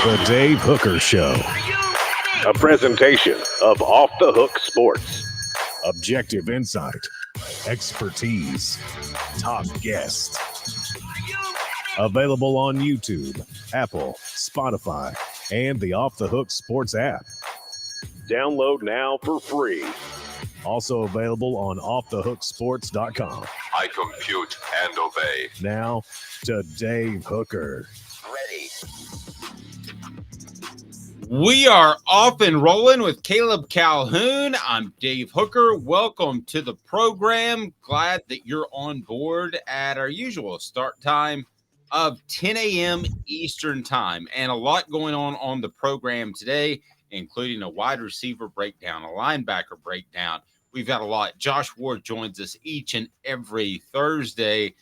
The Dave Hooker Show. A presentation of Off the Hook Sports. Objective insight, expertise, top guests. Available on YouTube, Apple, Spotify, and the Off the Hook Sports app. Download now for free. Also available on offthehooksports.com. I compute and obey. Now to Dave Hooker. Ready. We are off and rolling with Caleb Calhoun. I'm Dave Hooker. Welcome to the program. Glad that you're on board at our usual start time of 10 a.m. Eastern time. And a lot going on the program today, including a wide receiver breakdown, a linebacker breakdown. We've got a lot. Josh Ward joins us each and every Thursday.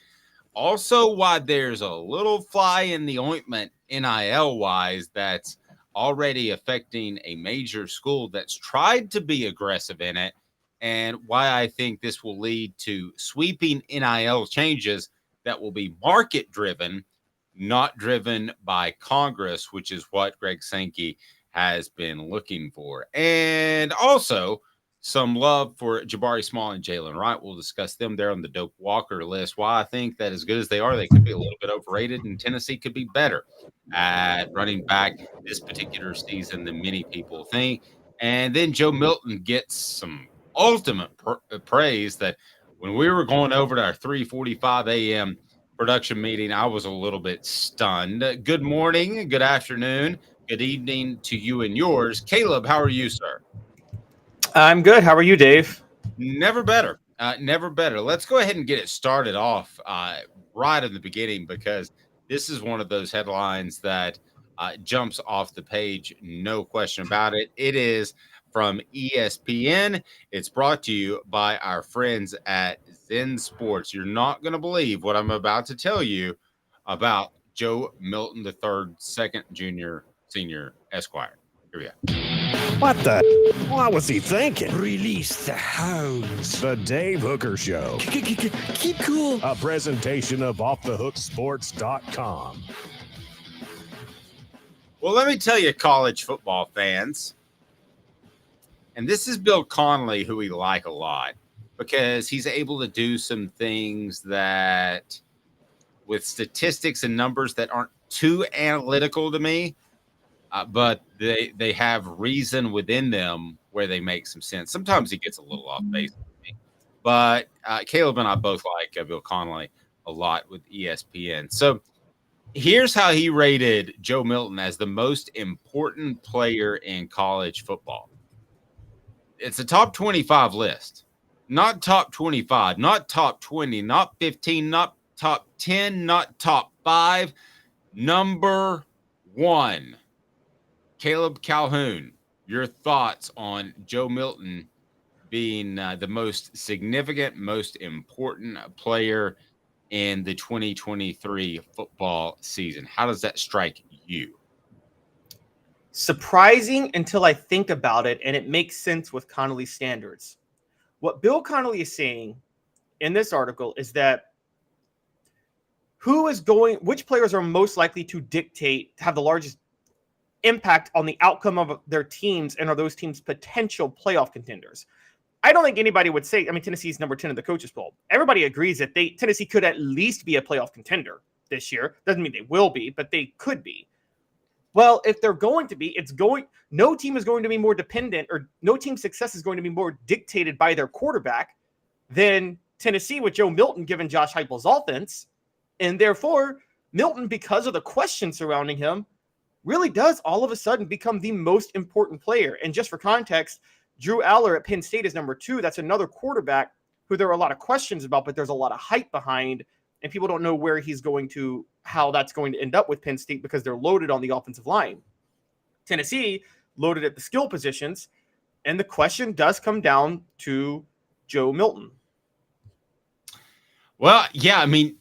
Also, why there's a little fly in the ointment NIL-wise that's already affecting a major school that's tried to be aggressive in it, and why I think this will lead to sweeping NIL changes that will be market-driven, not driven by Congress, which is what Greg Sankey has been looking for. And also some love for Jabari Small and Jalen Wright. We'll discuss them there on the Doak Walker list. Why I think that as good as they are, they could be a little bit overrated, and Tennessee could be better at running back this particular season than many people think. And then Joe Milton gets some ultimate praise that when we were going over to our 3:45 a.m. production meeting, I was a little bit stunned. Good morning, good afternoon, good evening to you and yours. Caleb, how are you, sir? I'm good. How are you, Dave? Never better. Never better. Let's go ahead and get it started off right in the beginning, because this is one of those headlines that jumps off the page, no question about it. It is from ESPN. It's brought to you by our friends at Zen Sports. You're not going to believe what I'm about to tell you about Joe Milton III, second junior, senior, Esquire. Here we go. What the? What was he thinking? Release the hounds. The Dave Hooker Show. Keep cool. A presentation of offthehooksports.com. Well, let me tell you, college football fans, and this is Bill Connolly, who we like a lot, because he's able to do some things that, with statistics and numbers that aren't too analytical to me, but they have reason within them where they make some sense. Sometimes he gets a little off base with me, but Caleb and I both like Bill Connolly a lot with ESPN. So here's how he rated Joe Milton as the most important player in college football. It's a top 25 list, not top 25, not top 20, not 15, not top 10, not top 5. Number 1. Caleb Calhoun, your thoughts on Joe Milton being the most significant, most important player in the 2023 football season. How does that strike you? Surprising until I think about it, and it makes sense with Connolly's standards. What Bill Connolly is saying in this article is that which players are most likely to have the largest impact on the outcome of their teams, and are those teams potential playoff contenders. I don't think anybody would say, Tennessee's number 10 in the coaches poll. Everybody agrees that Tennessee could at least be a playoff contender this year. Doesn't mean they will be, but they could be. Well, if they're going to be, no team is going to be more dependent, or no team's success is going to be more dictated by their quarterback than Tennessee with Joe Milton given Josh Heupel's offense. And therefore, Milton, because of the questions surrounding him, really does all of a sudden become the most important player. And just for context, Drew Aller at Penn State is number 2. That's another quarterback who there are a lot of questions about, but there's a lot of hype behind, and people don't know how that's going to end up with Penn State, because they're loaded on the offensive line. Tennessee loaded at the skill positions, and the question does come down to Joe Milton. Well, yeah, and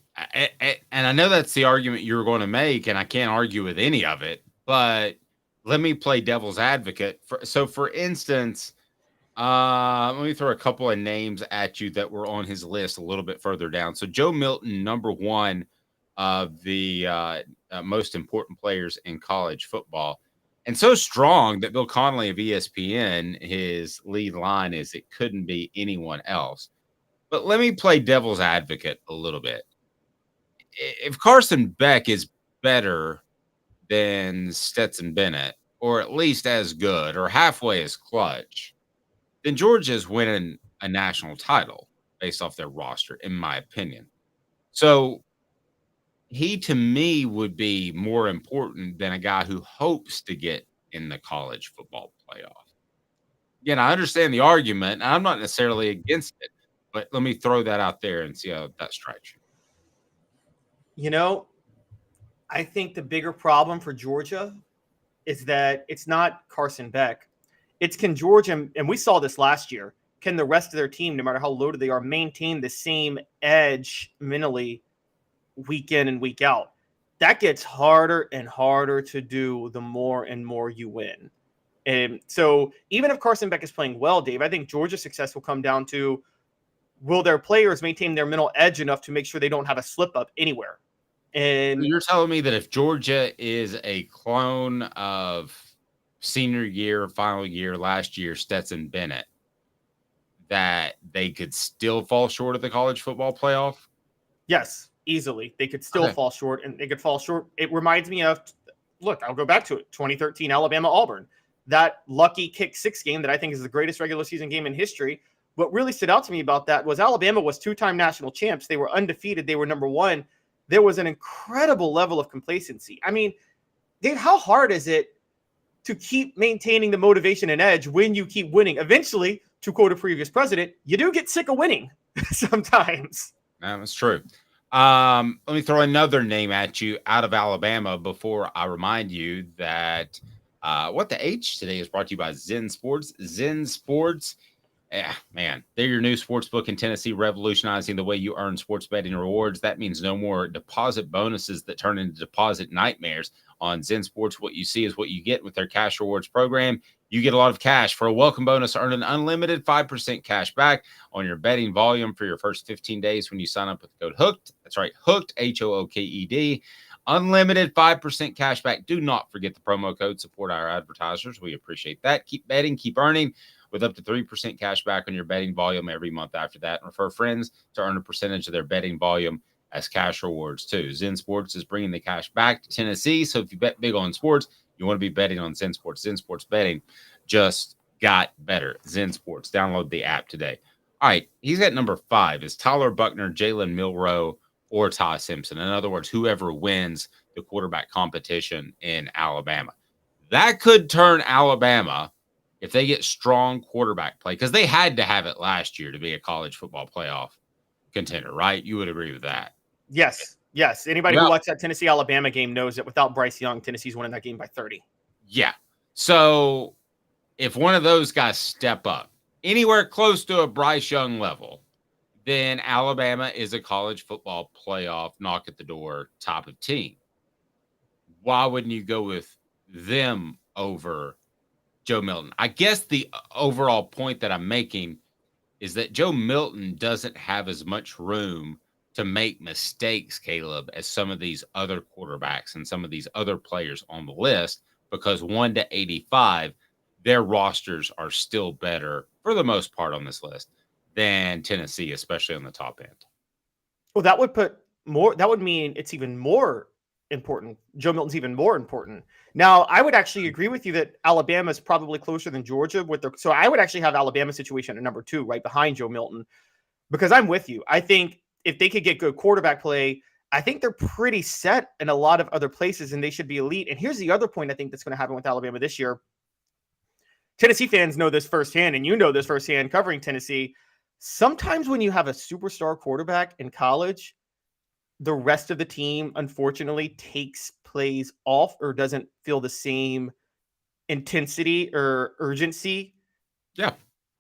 I know that's the argument you were going to make, and I can't argue with any of it, but let me play devil's advocate. For instance, let me throw a couple of names at you that were on his list a little bit further down. So Joe Milton, number 1 of the most important players in college football. And so strong that Bill Connolly of ESPN, his lead line is it couldn't be anyone else. But let me play devil's advocate a little bit. If Carson Beck is better than Stetson Bennett, or at least as good or halfway as clutch, then Georgia's winning a national title based off their roster, in my opinion. So he, to me, would be more important than a guy who hopes to get in the college football playoff. Again, I understand the argument. And I'm not necessarily against it, but let me throw that out there and see how that strikes you. You know, I think the bigger problem for Georgia is that it's not Carson Beck. It's can Georgia, and we saw this last year, can the rest of their team, no matter how loaded they are, maintain the same edge mentally week in and week out? That gets harder and harder to do the more and more you win. And so even if Carson Beck is playing well, Dave, I think Georgia's success will come down to, will their players maintain their mental edge enough to make sure they don't have a slip up anywhere? And you're telling me that if Georgia is a clone of senior year, final year, last year, Stetson Bennett, that they could still fall short of the college football playoff? Yes, easily. They could still fall short, and they could fall short. It reminds me of, look, I'll go back to it, 2013 Alabama-Auburn. That lucky kick six game that I think is the greatest regular season game in history. What really stood out to me about that was Alabama was two-time national champs. They were undefeated. They were number one. There was an incredible level of complacency. I mean, Dave, how hard is it to keep maintaining the motivation and edge when you keep winning? Eventually, to quote a previous president, you do get sick of winning sometimes. That's true. Let me throw another name at you out of Alabama before I remind you that What the H today is brought to you by Zen Sports. Zen Sports, man, they're your new sports book in Tennessee, revolutionizing the way you earn sports betting rewards. That means no more deposit bonuses that turn into deposit nightmares. On Zen Sports, what you see is what you get with their cash rewards program. You get a lot of cash. For a welcome bonus, earn an unlimited 5% cash back on your betting volume for your first 15 days when you sign up with the code HOOKED. That's right, HOOKED, HOOKED. Unlimited 5% cash back. Do not forget the promo code. Support our advertisers. We appreciate that. Keep betting, keep earning with up to 3% cash back on your betting volume every month after that. And refer friends to earn a percentage of their betting volume as cash rewards too. Zen Sports is bringing the cash back to Tennessee. So if you bet big on sports, you want to be betting on Zen Sports. Zen Sports betting just got better. Zen Sports. Download the app today. All right. He's at number 5 is Tyler Buckner, Jalen Milroe, or Ty Simpson. In other words, whoever wins the quarterback competition in Alabama. That could turn Alabama, if they get strong quarterback play, because they had to have it last year to be a college football playoff contender, right? You would agree with that? Yes. Yes. Anybody who watched that Tennessee-Alabama game knows that without Bryce Young, Tennessee's winning that game by 30. Yeah. So if one of those guys step up anywhere close to a Bryce Young level, then Alabama is a college football playoff knock at the door type of team. Why wouldn't you go with them over Joe Milton? I guess the overall point that I'm making is that Joe Milton doesn't have as much room to make mistakes, Caleb, as some of these other quarterbacks and some of these other players on the list, because 1 to 85, their rosters are still better for the most part on this list than Tennessee, especially on the top end. Well, that would mean it's even more important. Joe Milton's even more important. Now, I would actually agree with you that Alabama is probably closer than Georgia so I would actually have Alabama situation at number 2, right behind Joe Milton, because I'm with you. I think if they could get good quarterback play, I think they're pretty set in a lot of other places and they should be elite. And here's the other point I think that's going to happen with Alabama this year. Tennessee fans know this firsthand, and you know this firsthand covering Tennessee. Sometimes when you have a superstar quarterback in college, the rest of the team, unfortunately, takes plays off or doesn't feel the same intensity or urgency. Yeah.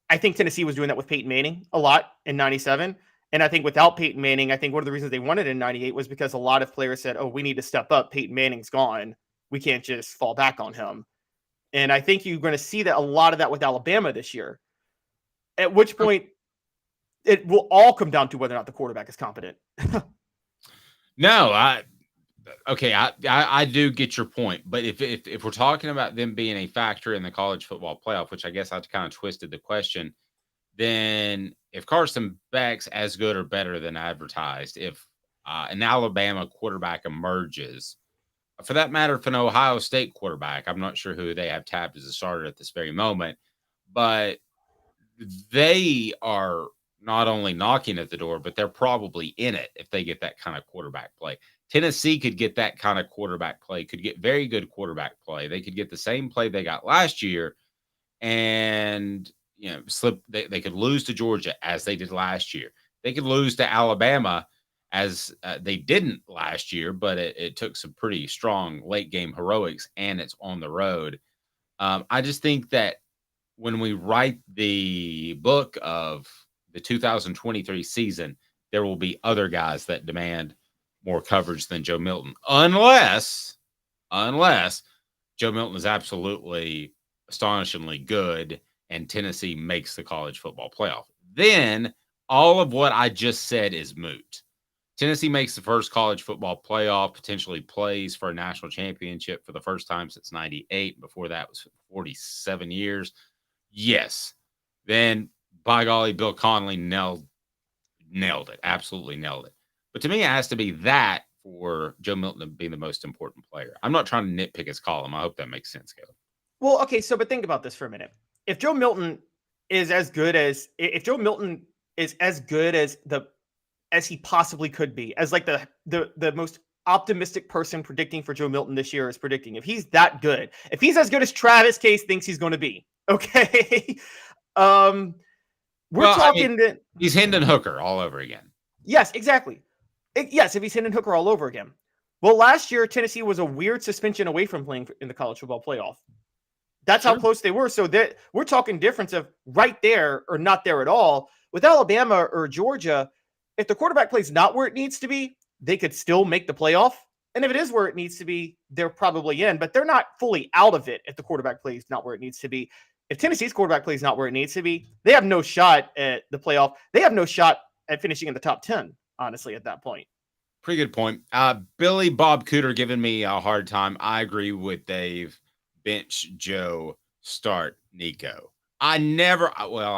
I think Tennessee was doing that with Peyton Manning a lot in 97. And I think without Peyton Manning, I think one of the reasons they won it in 98 was because a lot of players said, oh, we need to step up. Peyton Manning's gone. We can't just fall back on him. And I think you're going to see that a lot of that with Alabama this year, at which point it will all come down to whether or not the quarterback is competent. No, Okay, I do get your point, but if we're talking about them being a factor in the college football playoff, which I guess I kind of twisted the question, then if Carson Beck's as good or better than advertised, if an Alabama quarterback emerges, for that matter, if an Ohio State quarterback, I'm not sure who they have tapped as a starter at this very moment, but they are not only knocking at the door, but they're probably in it if they get that kind of quarterback play. Tennessee could get that kind of quarterback play, could get very good quarterback play. They could get the same play they got last year and, slip. They could lose to Georgia as they did last year. They could lose to Alabama as they didn't last year, but it took some pretty strong late game heroics and it's on the road. I just think that when we write the book of the 2023 season, there will be other guys that demand more coverage than Joe Milton, unless Joe Milton is absolutely astonishingly good and Tennessee makes the college football playoff. Then all of what I just said is moot. Tennessee makes the first college football playoff, potentially plays for a national championship for the first time since 98. Before that was 47 years. Yes. Then, by golly, Bill Connolly nailed it. Absolutely nailed it. But to me, it has to be that for Joe Milton to be the most important player. I'm not trying to nitpick his column. I hope that makes sense, Caleb. Well, okay, but think about this for a minute. If Joe Milton is as good as he possibly could be, as like the most optimistic person predicting for Joe Milton this year is predicting, if he's that good, if he's as good as Travis Case thinks he's going to be, okay, he's Hendon Hooker all over again. Yes, exactly. Yes, if he's Hendon Hooker all over again. Well, last year Tennessee was a weird suspension away from playing in the college football playoff. That's how close they were. So that we're talking difference of right there or not there at all. With Alabama or Georgia, if the quarterback plays not where it needs to be, they could still make the playoff. And if it is where it needs to be, they're probably in, but they're not fully out of it if the quarterback plays not where it needs to be. If Tennessee's quarterback plays not where it needs to be, they have no shot at the playoff. They have no shot at finishing in the top 10, honestly, at that point. Pretty good point. Billy Bob Cooter giving me a hard time. I agree with Dave. Bench Joe, start Nico. I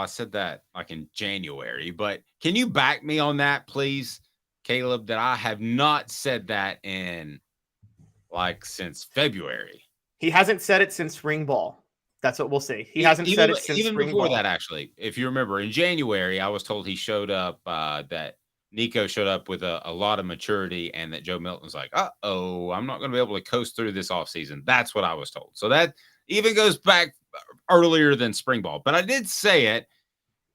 said that like in January, but can you back me on that, please, Caleb, that I have not said that in since February? He hasn't said it since spring ball. That's what we'll say. He hasn't said it since even spring before ball. that, actually. If you remember, in January, I was told he showed up, that Nico showed up with a lot of maturity and that Joe Milton's like, I'm not going to be able to coast through this offseason. That's what I was told. So that even goes back earlier than spring ball. But I did say it,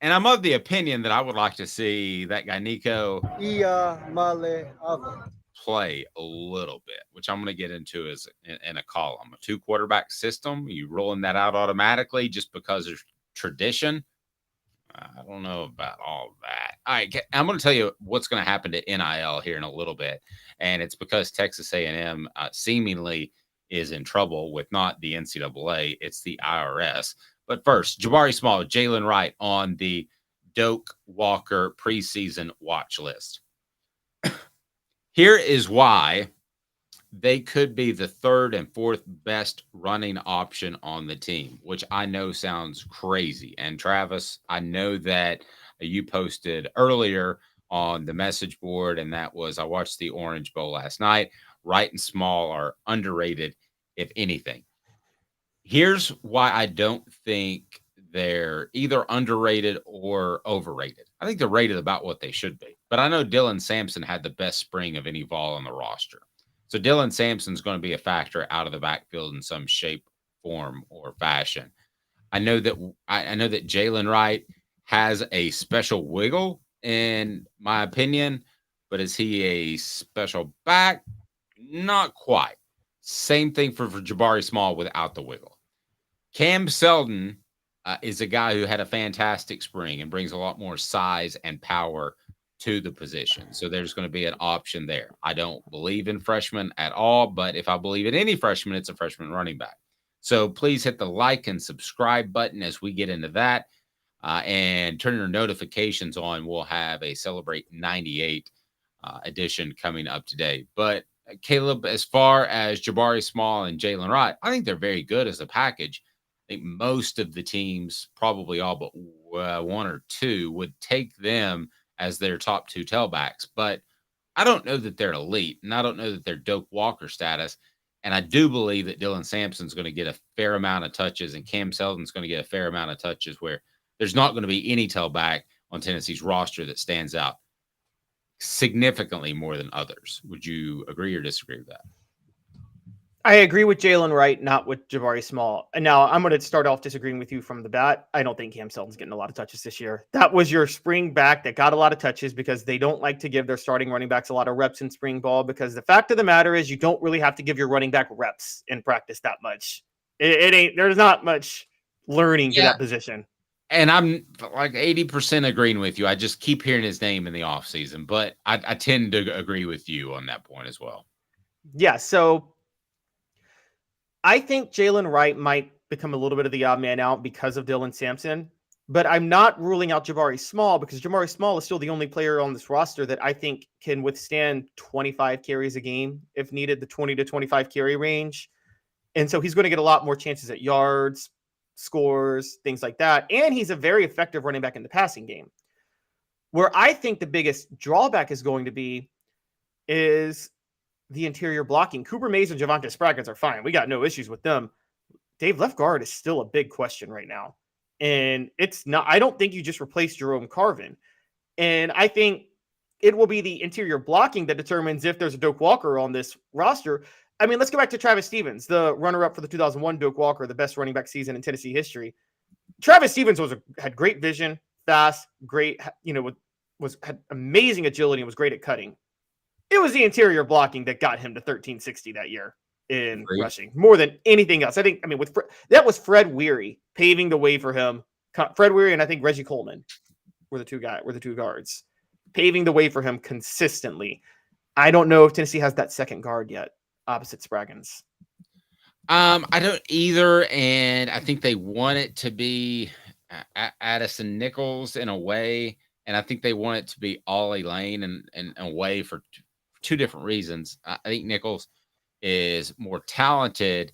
and I'm of the opinion that I would like to see that guy Nico play a little bit, which I'm going to get into is in a column. A 2-quarterback system, you rolling that out automatically just because of tradition. I don't know about all that. All right, I'm going to tell you what's going to happen to NIL here in a little bit, and it's because Texas A&M seemingly is in trouble with not the NCAA, it's the IRS. But first, Jabari Small, Jalen Wright on the Doak Walker preseason watch list. Here is why they could be the 3rd and 4th best running option on the team, which I know sounds crazy. And Travis, I know that you posted earlier on the message board, and that was, I watched the Orange Bowl last night. Wright and Small are underrated, if anything. Here's why I don't think they're either underrated or overrated. I think they're rated about what they should be. But I know Dylan Sampson had the best spring of any Vol on the roster. So Dylan Sampson's going to be a factor out of the backfield in some shape, form, or fashion. I know that Jalen Wright has a special wiggle, in my opinion, but is he a special back? Not quite. Same thing for Jabari Small without the wiggle. Cam Selden is a guy who had a fantastic spring and brings a lot more size and power to the position. So there's going to be an option there. I don't believe in freshmen at all, but if I believe in any freshman, it's a freshman running back. So please hit the like and subscribe button as we get into that, and turn your notifications on. We'll have a Celebrate 98 edition coming up today. But Caleb, as far as Jabari Small and Jalen Wright, I think they're very good as a package. I think most of the teams, probably all but one or two, would take them as their top two tailbacks. But I don't know that they're elite, and I don't know that they're Doak Walker status. And I do believe that Dylan Sampson's going to get a fair amount of touches, and Cam Seldon's going to get a fair amount of touches, where there's not going to be any tailback on Tennessee's roster that stands out significantly more than others. Would you agree or disagree with that? I agree with Jalen Wright, not with Jabari Small. And now I'm going to start off disagreeing with you from the bat. I don't think Cam Seldon's getting a lot of touches this year. That was your spring back that got a lot of touches because they don't like to give their starting running backs a lot of reps in spring ball, because the fact of the matter is you don't really have to give your running back reps in practice that much. There's not much learning to that position. And I'm like 80% agreeing with you. I just keep hearing his name in the offseason, but I tend to agree with you on that point as well. Yeah, so I think Jalen Wright might become a little bit of the odd man out because of Dylan Sampson, but I'm not ruling out Jabari Small, because Jabari Small is still the only player on this roster that I think can withstand 25 carries a game if needed, the 20 to 25 carry range. And so he's going to get a lot more chances at yards, scores, things like that. And he's a very effective running back in the passing game. Where I think the biggest drawback is going to be is the interior blocking. Cooper Mays and Javonte Spraggins are fine. We got no issues with them. Dave, left guard is still a big question right now. And it's not, I don't think you just replace Jerome Carvin. And I think it will be the interior blocking that determines if there's a Doak Walker on this roster. I mean, let's go back to Travis Stevens, the runner-up for the 2001 Doak Walker, the best running back season in Tennessee history. Travis Stevens had great vision, fast, great, had amazing agility and was great at cutting. It was the interior blocking that got him to 1360 that year in rushing more than anything else. That was Fred Weary paving the way for him. Fred Weary and I think Reggie Coleman were the two guards paving the way for him consistently. I don't know if Tennessee has that second guard yet opposite Spraggins. I don't either, and I think they want it to be Addison Nichols in a way, and I think they want it to be Ollie Lane in a way for two different reasons. I think Nichols is more talented,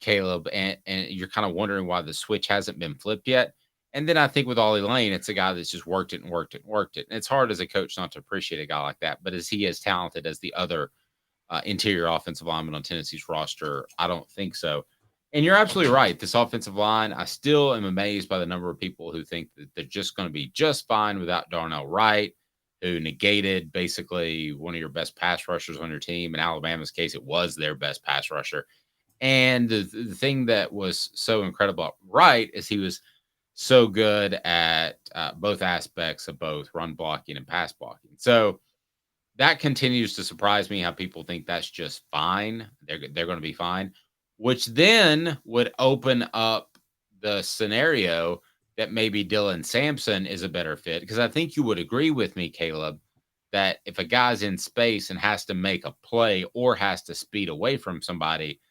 Caleb, and you're kind of wondering why the switch hasn't been flipped yet. And then I think with Ollie Lane, it's a guy that's just worked it. And it's hard as a coach not to appreciate a guy like that. But is he as talented as the other interior offensive lineman on Tennessee's roster? I don't think so. And you're absolutely right. This offensive line, I still am amazed by the number of people who think that they're just going to be just fine without Darnell Wright, who negated basically one of your best pass rushers on your team. In Alabama's case, it was their best pass rusher. And the thing that was so incredible about Wright is he was so good at both aspects of both run blocking and pass blocking. So that continues to surprise me how people think that's just fine. They're going to be fine, which then would open up the scenario that maybe Dylan Sampson is a better fit. Because I think you would agree with me, Caleb, that if a guy's in space and has to make a play or has to speed away from somebody,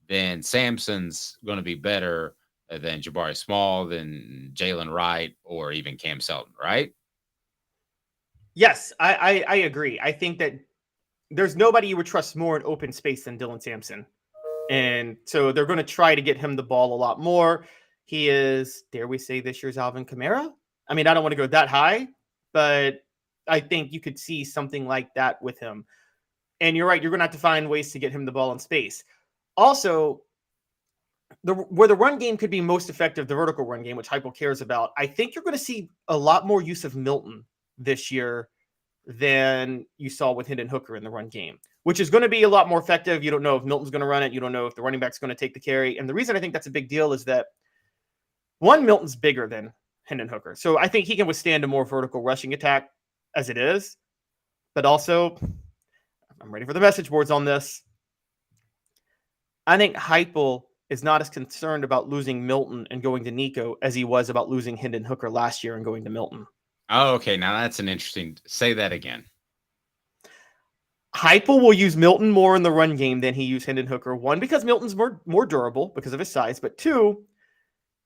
then Sampson's going to be better than Jabari Small, than Jalen Wright, or even Cam Seldon, right? Yes, I agree. I think that there's nobody you would trust more in open space than Dylan Sampson. And so they're going to try to get him the ball a lot more. He is, dare we say, this year's Alvin Kamara? I mean, I don't want to go that high, but I think you could see something like that with him. And you're right, you're going to have to find ways to get him the ball in space. Also, where the run game could be most effective, the vertical run game, which Heupel cares about, I think you're going to see a lot more use of Milton this year than you saw with Hendon Hooker in the run game, which is going to be a lot more effective. You don't know if Milton's going to run it. You don't know if the running back's going to take the carry. And the reason I think that's a big deal is that, one, Milton's bigger than Hendon Hooker. So I think he can withstand a more vertical rushing attack as it is. But also, I'm ready for the message boards on this. I think Heupel is not as concerned about losing Milton and going to Nico as he was about losing Hendon Hooker last year and going to Milton. Oh, okay. Now that's an interesting, say that again. Heupel will use Milton more in the run game than he used Hendon Hooker. One, because Milton's more durable because of his size, but two,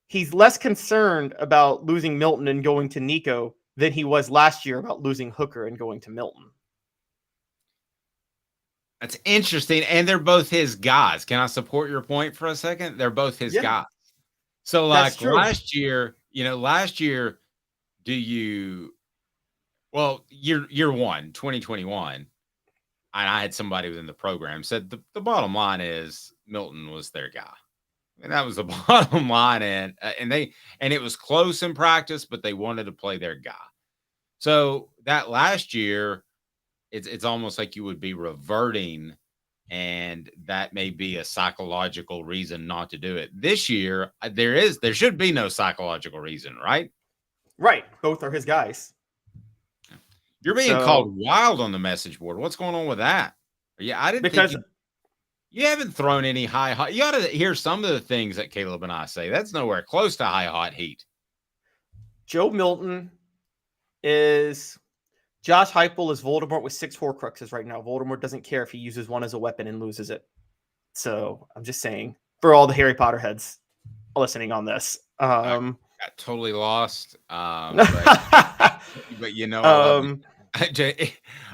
he's less concerned about losing Milton and going to Nico than he was last year about losing Hooker and going to Milton. That's interesting. And they're both his guys. Can I support your point for a second? They're both his guys. So like last year, do you, well, year one, 2021, and I had somebody within the program said the bottom line is Milton was their guy. And that was the bottom line. And it was close in practice, but they wanted to play their guy. So that last year, it's almost like you would be reverting, and that may be a psychological reason not to do it. This year, there should be no psychological reason, right? Right. Both are his guys. You're being called wild on the message board. What's going on with that? Yeah, I didn't think you haven't thrown any high hot. You ought to hear some of the things that Caleb and I say. That's nowhere close to high hot heat. Joe Milton is Josh Heupel is Voldemort with 6 Horcruxes right now. Voldemort doesn't care if he uses one as a weapon and loses it. So I'm just saying, for all the Harry Potter heads listening on this, I got totally lost. But you know,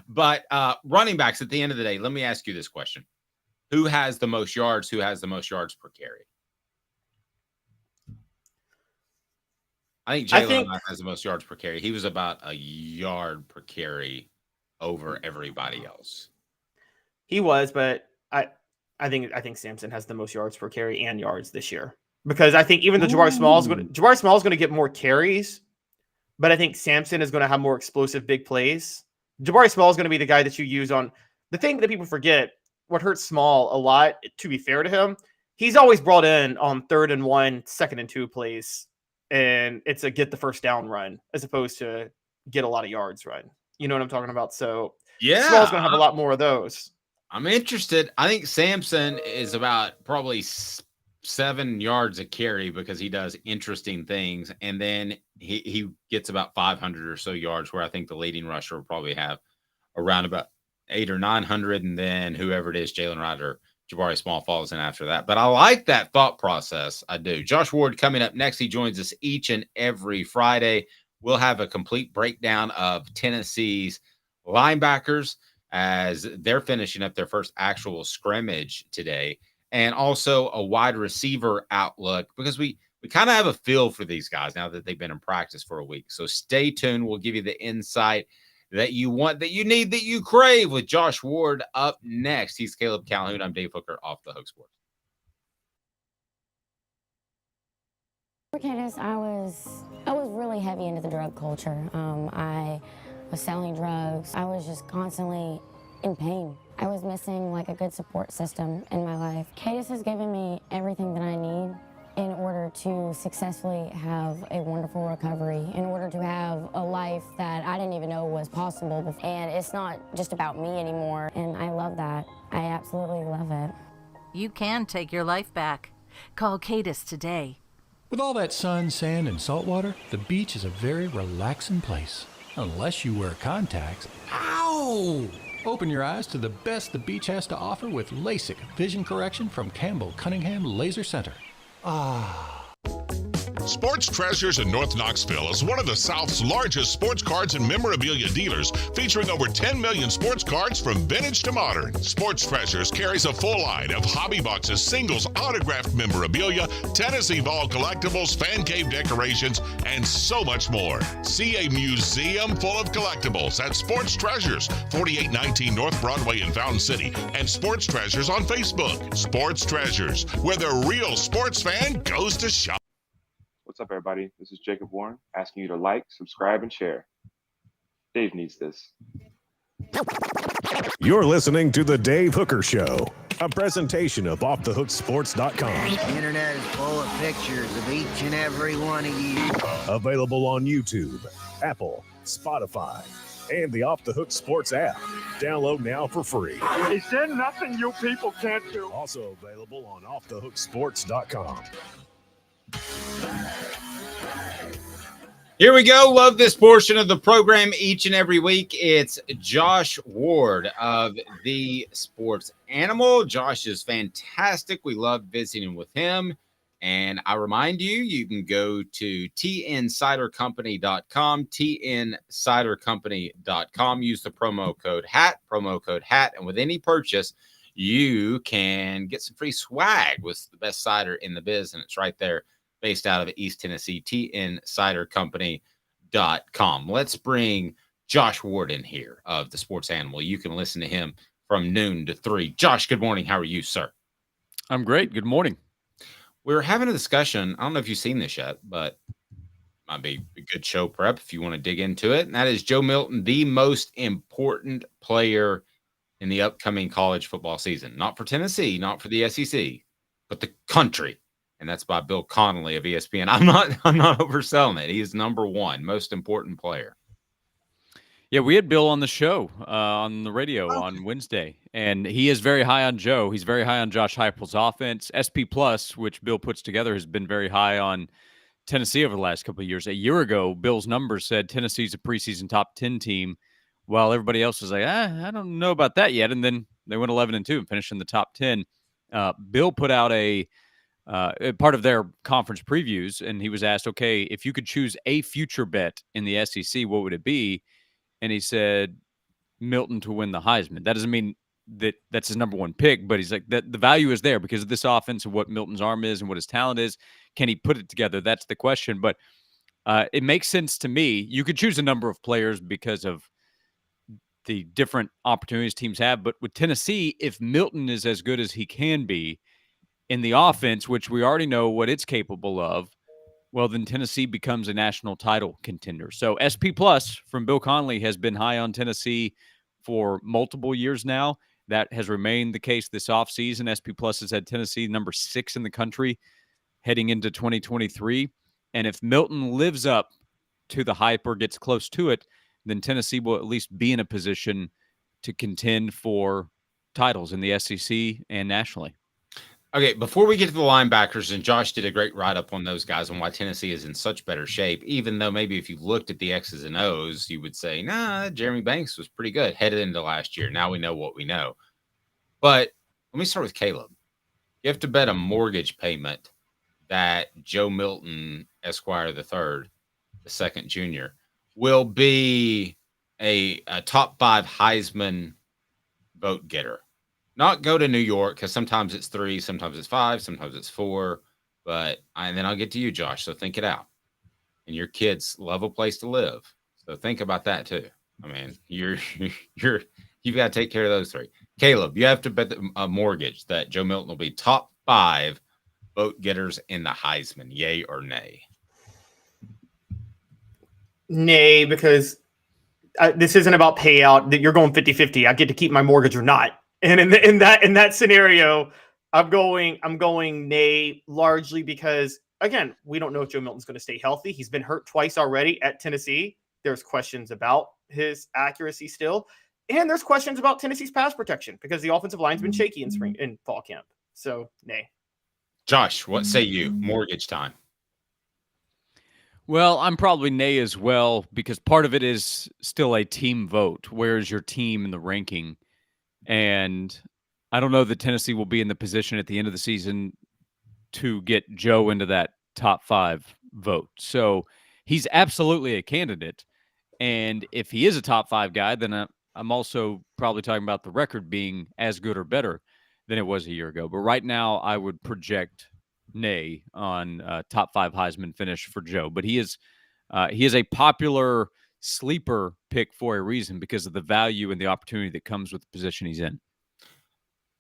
but running backs at the end of the day, let me ask you this question. Who has the most yards? Who has the most yards per carry? I think Jalen has the most yards per carry. He was about a yard per carry over everybody else. He was, but I think Samson has the most yards per carry and yards this year, because I think even though Jabari Small is going to get more carries, but I think Samson is going to have more explosive big plays. Jabari Small is going to be the guy that you use on the thing that people forget. What hurts Small a lot, to be fair to him, he's always brought in on 3rd and 1, 2nd and 2 plays. And it's a get the first down run as opposed to get a lot of yards run. You know what I'm talking about? So yeah, Small's going to have a lot more of those. I'm interested. I think Samson is about probably 7 yards a carry because he does interesting things. And then he gets about 500 or so yards, where I think the leading rusher will probably have around about 800 or 900. And then whoever it is, Jalen Ryder, Jabari Small falls in after that. But I like that thought process. I do. Josh Ward coming up next. He joins us each and every Friday. We'll have a complete breakdown of Tennessee's linebackers as they're finishing up their first actual scrimmage today, and also a wide receiver outlook, because we kind of have a feel for these guys now that they've been in practice for a week. So stay tuned. We'll give you the insight that you want, that you need, that you crave with Josh Ward up next. He's Caleb Calhoun. I'm Dave Hooker, Off the Hook Sports. Cadis, I was really heavy into the drug culture. I was selling drugs. I was just constantly in pain. I was missing like a good support system in my life. Cadis has given me everything that I need in order to successfully have a wonderful recovery, in order to have a life that I didn't even know was possible. And it's not just about me anymore, and I love that. I absolutely love it. You can take your life back. Call Cadis today. With all that sun, sand, and salt water, the beach is a very relaxing place. Unless you wear contacts. Ow! Open your eyes to the best the beach has to offer with LASIK vision correction from Campbell Cunningham Laser Center. Sports Treasures in North Knoxville is one of the South's largest sports cards and memorabilia dealers, featuring over 10 million sports cards from vintage to modern. Sports Treasures carries a full line of hobby boxes, singles, autographed memorabilia, Tennessee Vol collectibles, fan cave decorations, and so much more. See a museum full of collectibles at Sports Treasures, 4819 North Broadway in Fountain City, and Sports Treasures on Facebook. Sports Treasures, where the real sports fan goes to shop. What's up, everybody? This is Jacob Warren, asking you to like, subscribe, and share. Dave needs this. You're listening to The Dave Hooker Show, a presentation of OffTheHookSports.com. The internet is full of pictures of each and every one of you. Available on YouTube, Apple, Spotify, and the Off the Hook Sports app. Download now for free. Is there nothing you people can't do? Also available on OffTheHookSports.com. Here we go. Love this portion of the program each and every week. It's Josh Ward of the Sports Animal. Josh is fantastic. We love visiting with him. And I remind you, you can go to tncidercompany.com, tncidercompany.com. Use the promo code HAT, and with any purchase, you can get some free swag with the best cider in the biz, and it's right there, based out of East Tennessee, tncidercompany.com. Let's bring Josh Ward in here of the Sports Animal. You can listen to him from noon to 3. Josh, good morning. How are you, sir? I'm great. Good morning. We were having a discussion. I don't know if you've seen this yet, but might be a good show prep if you want to dig into it. And that is Joe Milton, the most important player in the upcoming college football season. Not for Tennessee, not for the SEC, but the country. And that's by Bill Connolly of ESPN. I'm not overselling it. He is number one, most important player. Yeah, we had Bill on the show on the radio on Wednesday, and he is very high on Joe. He's very high on Josh Heupel's offense. SP Plus, which Bill puts together, has been very high on Tennessee over the last couple of years. A year ago, Bill's numbers said Tennessee's a preseason top 10 team, while everybody else was like, I don't know about that yet. And then they went 11-2 and finished in the top 10. Bill put out a part of their conference previews, and he was asked, okay, if you could choose a future bet in the SEC, what would it be? And he said Milton to win the Heisman. That doesn't mean that that's his number one pick, but he's like, that the value is there because of this offense and what Milton's arm is and what his talent is. Can he put it together? That's the question. But it makes sense to me. You could choose a number of players because of the different opportunities teams have. But with Tennessee, if Milton is as good as he can be in the offense, which we already know what it's capable of, well, then Tennessee becomes a national title contender. So SP Plus from Bill Connolly has been high on Tennessee for multiple years now. That has remained the case this offseason. SP Plus has had Tennessee number 6 in the country heading into 2023. And if Milton lives up to the hype or gets close to it, then Tennessee will at least be in a position to contend for titles in the SEC and nationally. Okay, before we get to the linebackers, and Josh did a great write-up on those guys and why Tennessee is in such better shape, even though maybe if you looked at the X's and O's, you would say, nah, Jeremy Banks was pretty good headed into last year. Now we know what we know. But let me start with Caleb. You have to bet a mortgage payment that Joe Milton, Esquire III, the second junior, will be a top 5 Heisman vote getter. Not go to New York, because sometimes it's 3, sometimes it's 5, sometimes it's 4. And then I'll get to you, Josh. So think it out. And your kids love a place to live. So think about that too. I mean, you've got to take care of those 3. Caleb, you have to bet a mortgage that Joe Milton will be top 5 vote getters in the Heisman. Yay or nay? Nay, because this isn't about payout. That you're going 50-50. I get to keep my mortgage or not. And in that scenario, I'm going nay, largely because, again, we don't know if Joe Milton's going to stay healthy. He's been hurt twice already at Tennessee. There's questions about his accuracy still, and there's questions about Tennessee's pass protection because the offensive line's been shaky in fall camp. So nay. Josh, what say you? Mortgage time. Well, I'm probably nay as well because part of it is still a team vote. Where's your team in the ranking? And I don't know that Tennessee will be in the position at the end of the season to get Joe into that top 5 vote. So he's absolutely a candidate. And if he is a top 5 guy, then I'm also probably talking about the record being as good or better than it was a year ago. But right now I would project nay on top 5 Heisman finish for Joe. But he is a popular sleeper pick for a reason because of the value and the opportunity that comes with the position he's in.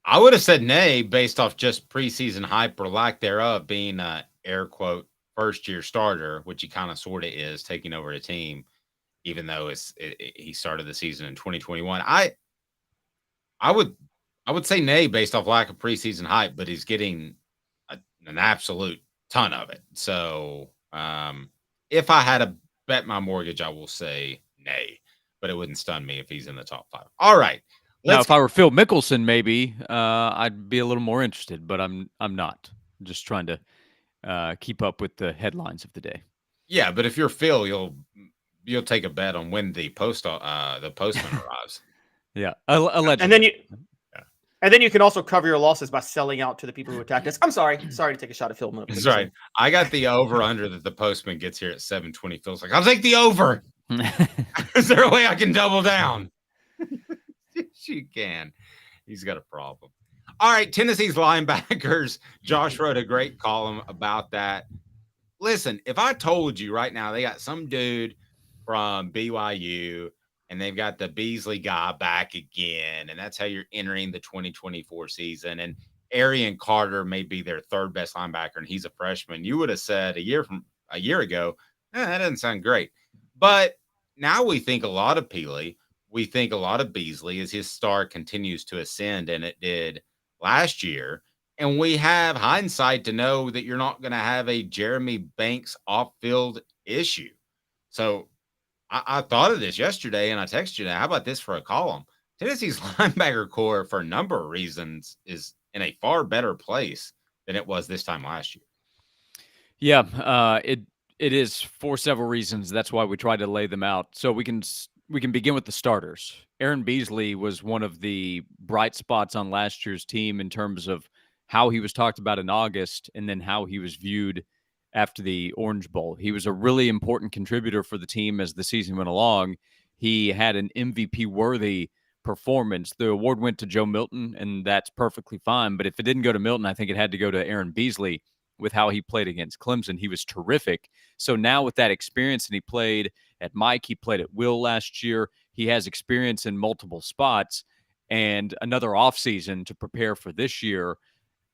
I would have said nay based off just preseason hype or lack thereof, being a air quote first-year starter, which he kind of sort of is, taking over a team, even though he started the season in 2021. I would say nay based off lack of preseason hype, but he's getting an absolute ton of it. So if I had to bet my mortgage, I will say nay, but it wouldn't stun me if he's in the top 5. All right. Now, if I were Phil Mickelson, maybe I'd be a little more interested, but I'm not. I'm just trying to keep up with the headlines of the day. Yeah, but if you're Phil, you'll take a bet on when the postman arrives. Yeah, allegedly. And then And then you can also cover your losses by selling out to the people who attacked us. I'm sorry to take a shot at Phil Miller. That's right. I got the over under that the postman gets here at 7:20. Phil's like, I'll take the over. Is there a way I can double down? She can. He's got a problem. All right, Tennessee's linebackers. Josh wrote a great column about that. Listen, if I told you right now they got some dude from BYU and they've got the Beasley guy back again, and that's how you're entering the 2024 season, and Arian Carter may be their third best linebacker, and he's a freshman, you would have said a year ago, that doesn't sound great. But now we think a lot of Peely. We think a lot of Beasley as his star continues to ascend, and it did last year. And we have hindsight to know that you're not going to have a Jeremy Banks off-field issue. So I thought of this yesterday, and I texted you, how about this for a column? Tennessee's linebacker core, for a number of reasons, is in a far better place than it was this time last year. Yeah, it is for several reasons. That's why we try to lay them out. So we can begin with the starters. Aaron Beasley was one of the bright spots on last year's team in terms of how he was talked about in August and then how he was viewed after the Orange Bowl. He was a really important contributor for the team as the season went along. He had an MVP-worthy performance. The award went to Joe Milton, and that's perfectly fine. But if it didn't go to Milton, I think it had to go to Aaron Beasley with how he played against Clemson. He was terrific. So now with that experience, and he played at Mike, he played at Will last year, he has experience in multiple spots and another offseason to prepare for this year.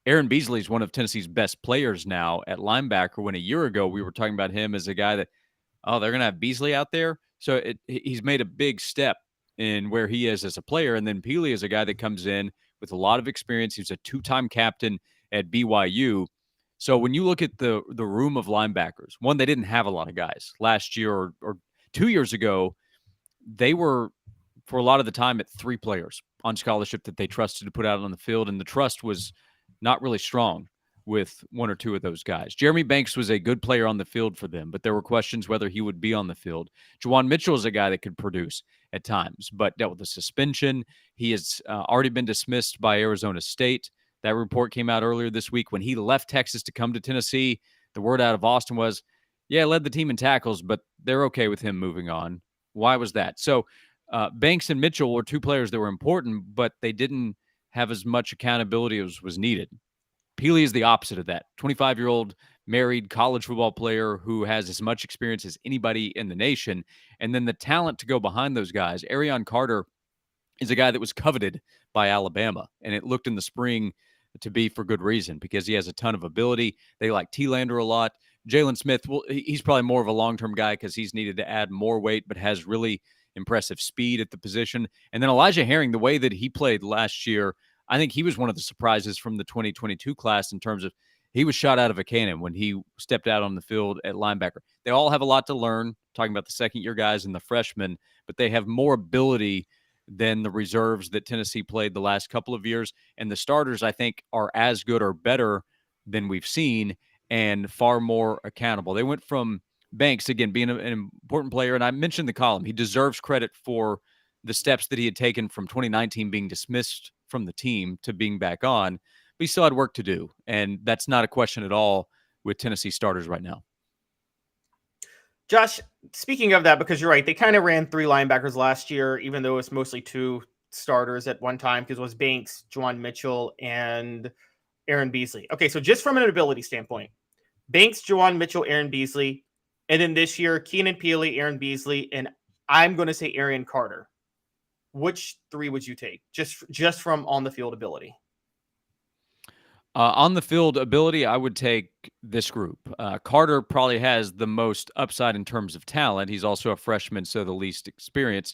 Aaron Beasley is one of Tennessee's best players now at linebacker, when a year ago we were talking about him as a guy that, they're going to have Beasley out there. So he's made a big step in where he is as a player. And then Peely is a guy that comes in with a lot of experience. He's a two-time captain at BYU. So when you look at the room of linebackers, one, they didn't have a lot of guys last year or 2 years ago. They were, for a lot of the time, at 3 players on scholarship that they trusted to put out on the field, and the trust was not really strong with 1 or 2 of those guys. Jeremy Banks was a good player on the field for them, but there were questions whether he would be on the field. Juwan Mitchell is a guy that could produce at times, but dealt with a suspension. He has already been dismissed by Arizona State. That report came out earlier this week. When he left Texas to come to Tennessee, the word out of Austin was, led the team in tackles, but they're okay with him moving on. Why was that? So Banks and Mitchell were 2 players that were important, but they didn't have as much accountability as was needed. Peely is the opposite of that. 25-year-old married college football player who has as much experience as anybody in the nation. And then the talent to go behind those guys. Arian Carter is a guy that was coveted by Alabama, and it looked in the spring to be for good reason because he has a ton of ability. They like T-Lander a lot. Jalen Smith, well, he's probably more of a long-term guy because he's needed to add more weight, but has really impressive speed at the position. And then Elijah Herring, the way that he played last year, I think he was one of the surprises from the 2022 class in terms of he was shot out of a cannon when he stepped out on the field at linebacker. They all have a lot to learn, talking about the second-year guys and the freshmen, but they have more ability than the reserves that Tennessee played the last couple of years. And the starters, I think, are as good or better than we've seen and far more accountable. They went from Banks, again, being an important player, and I mentioned the column. He deserves credit for the steps that he had taken from 2019 being dismissed from the team to being back on, but he still had work to do. And that's not a question at all with Tennessee starters right now. Josh, speaking of that, because you're right, they kind of ran 3 linebackers last year, even though it's mostly 2 starters at one time, because it was Banks, Juwan Mitchell, and Aaron Beasley. Okay, so just from an ability standpoint, Banks, Juwan Mitchell, Aaron Beasley, and then this year, Keenan Peely, Aaron Beasley, and I'm going to say Arian Carter. Which 3 would you take just from on the field ability? On the field ability, I would take this group. Carter probably has the most upside in terms of talent. He's also a freshman, so the least experience.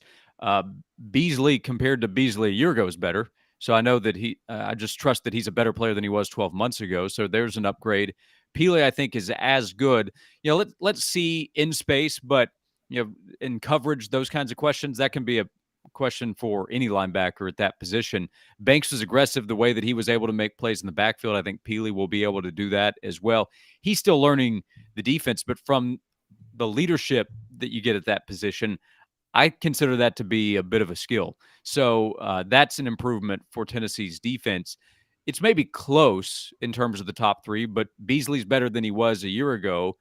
Beasley, compared to Beasley a year ago, is better. So I know that I just trust that he's a better player than he was 12 months ago. So there's an upgrade. Peely, I think, is as good. Let's see in space, but in coverage, those kinds of questions, that can be a question for any linebacker at that position. Banks was aggressive the way that he was able to make plays in the backfield. I think Peely will be able to do that as well. He's still learning the defense, but from the leadership that you get at that position, I consider that to be a bit of a skill. So that's an improvement for Tennessee's defense. It's maybe close in terms of the top three, but Beasley's better than he was a year ago.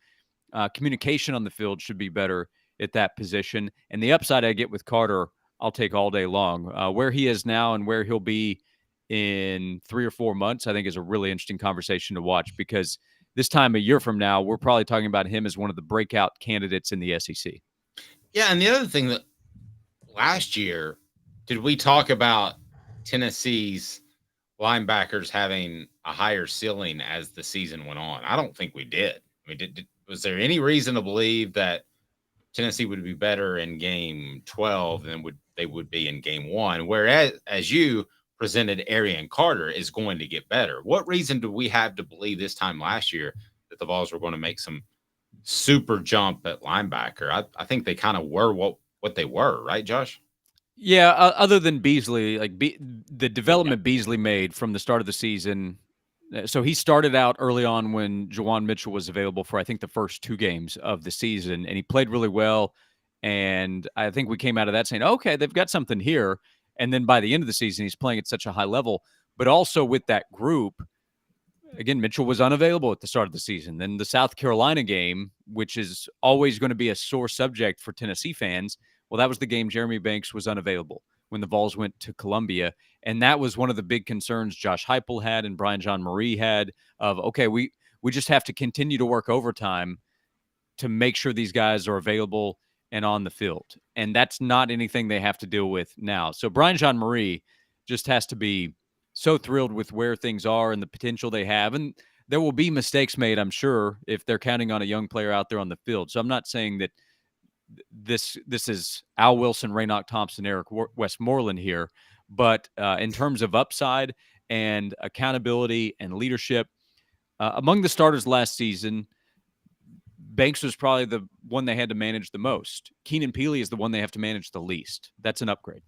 Communication on the field should be better at that position. And the upside I get with Carter, I'll take all day long. Where he is now and where he'll be in 3 or 4 months, I think is a really interesting conversation to watch, because this time a year from now, we're probably talking about him as one of the breakout candidates in the SEC. Yeah, and the other thing that last year, did we talk about Tennessee's linebackers having a higher ceiling as the season went on? I don't think we did. I mean, was there any reason to believe that Tennessee would be better in game 12 than they would be in game 1? Whereas, as you presented, Arian Carter is going to get better. What reason do we have to believe this time last year that the Vols were going to make some super jump at linebacker? I think they kind of were what they were, right, Josh? Yeah, other than Beasley, like the development Beasley made from the start of the season. So he started out early on when Juwan Mitchell was available for, I think, the first 2 games of the season, and he played really well. And I think we came out of that saying, okay, they've got something here. And then by the end of the season, he's playing at such a high level. But also with that group, again, Mitchell was unavailable at the start of the season. Then the South Carolina game, which is always going to be a sore subject for Tennessee fans, well, that was the game Jeremy Banks was unavailable when the Vols went to Columbia. And that was one of the big concerns Josh Heupel had and Brian Jean-Marie had of, okay, we just have to continue to work overtime to make sure these guys are available and on the field. And that's not anything they have to deal with now. So Brian Jean-Marie just has to be so thrilled with where things are and the potential they have. And there will be mistakes made, I'm sure, if they're counting on a young player out there on the field. So I'm not saying that this is Al Wilson, Raynoch Thompson, Eric Westmoreland here. But in terms of upside and accountability and leadership, among the starters last season, Banks was probably the one they had to manage the most. Keenan Peely is the one they have to manage the least. That's an upgrade.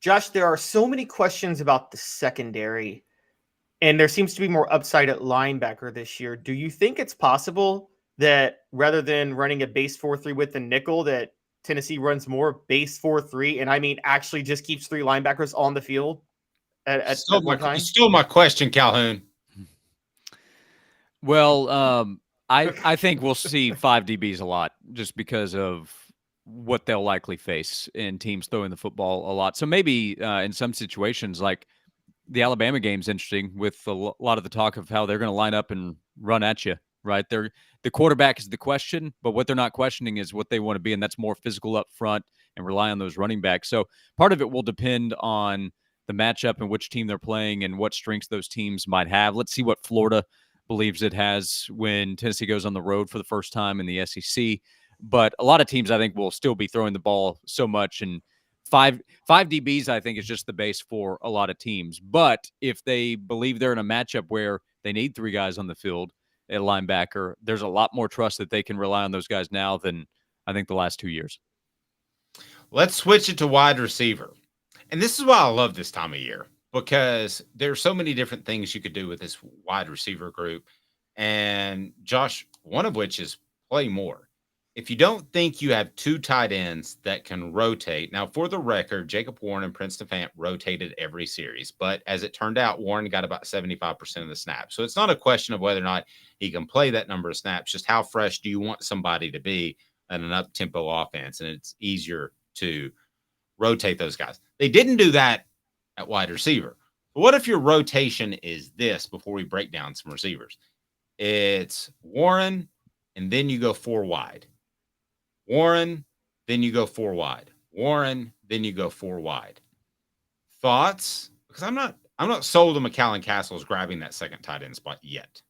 Josh, there are so many questions about the secondary, and there seems to be more upside at linebacker this year. Do you think it's possible that rather than running a base 4-3 with the nickel, that Tennessee runs more base 4-3, and I mean actually just keeps 3 linebackers on the field at one time? Still my question, Calhoun. Well, I think we'll see 5 DBs a lot just because of what they'll likely face in teams throwing the football a lot. So maybe in some situations, like the Alabama game's interesting with a lot of the talk of how they're going to line up and run at you, right? The quarterback is the question, but what they're not questioning is what they want to be, and that's more physical up front and rely on those running backs. So part of it will depend on the matchup and which team they're playing and what strengths those teams might have. Let's see what Florida believes it has when Tennessee goes on the road for the first time in the SEC. But a lot of teams, I think, will still be throwing the ball so much. And five DBs, I think, is just the base for a lot of teams. But if they believe they're in a matchup where they need 3 guys on the field at linebacker, there's a lot more trust that they can rely on those guys now than I think the last 2 years. Let's switch it to wide receiver. And this is why I love this time of year, because there's so many different things you could do with this wide receiver group. And Josh, one of which is play more. If you don't think you have 2 tight ends that can rotate, now for the record, Jacob Warren and Princeton Fant rotated every series, but as it turned out, Warren got about 75% of the snaps. So it's not a question of whether or not he can play that number of snaps, just how fresh do you want somebody to be in an up-tempo offense, and it's easier to rotate those guys. They didn't do that at wide receiver. But what if your rotation is this before we break down some receivers? It's Warren, and then you go 4 wide. Warren, then you go 4 wide. Warren, then you go 4 wide. Thoughts? Because I'm not sold on McCallan Castles grabbing that second tight end spot yet.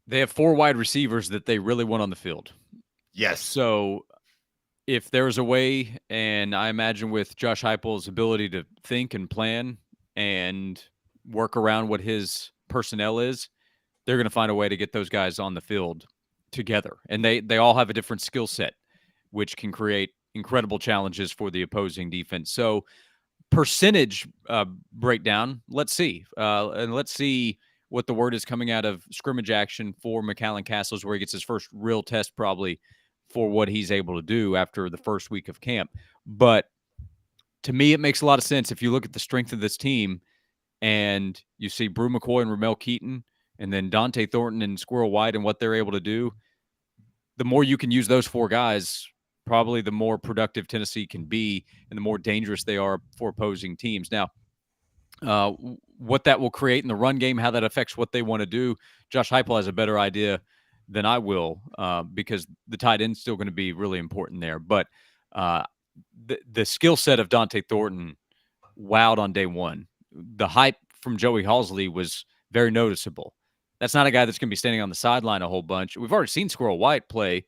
They have 4 wide receivers that they really want on the field. Yes. So if there's a way, and I imagine with Josh Heupel's ability to think and plan and work around what his personnel is, they're going to find a way to get those guys on the field together. And they all have a different skill set, which can create incredible challenges for the opposing defense. So percentage breakdown, let's see. And let's see what the word is coming out of scrimmage action for McCallan Castles, where he gets his first real test probably for what he's able to do after the first week of camp. But to me, it makes a lot of sense if you look at the strength of this team and you see Brew McCoy and Ramel Keaton and then Dante Thornton and Squirrel White and what they're able to do. The more you can use those four guys, probably the more productive Tennessee can be and the more dangerous they are for opposing teams. Now, what that will create in the run game, how that affects what they want to do, Josh Heupel has a better idea than I will, because the tight end's still going to be really important there. But the skill set of Dante Thornton wowed on day one. The hype from Joey Halsley was very noticeable. That's not a guy that's going to be standing on the sideline a whole bunch. We've already seen Squirrel White play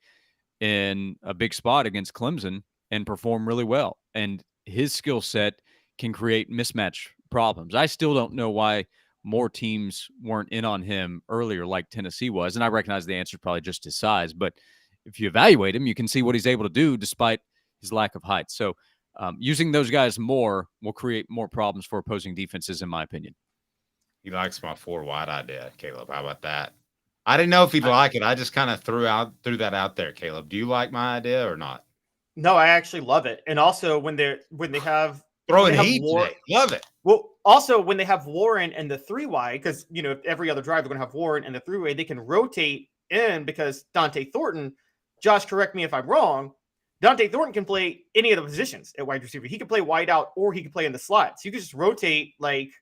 in a big spot against Clemson and perform really well. And his skill set can create mismatch problems. I still don't know why more teams weren't in on him earlier like Tennessee was. And I recognize the answer is probably just his size. But if you evaluate him, you can see what he's able to do despite his lack of height. So using those guys more will create more problems for opposing defenses, in my opinion. He likes my 4 wide idea, Caleb. How about that? I didn't know if he'd like it. I just kind of threw that out there, Caleb. Do you like my idea or not? No, I actually love it. And also when they have throwing heat today. Love it. Well, also when they have Warren and the 3 wide, because every other drive they're going to have Warren and the 3 wide, they can rotate in because Dante Thornton. Josh, correct me if I'm wrong. Dante Thornton can play any of the positions at wide receiver. He can play wide out or he can play in the slot. So you can just rotate like.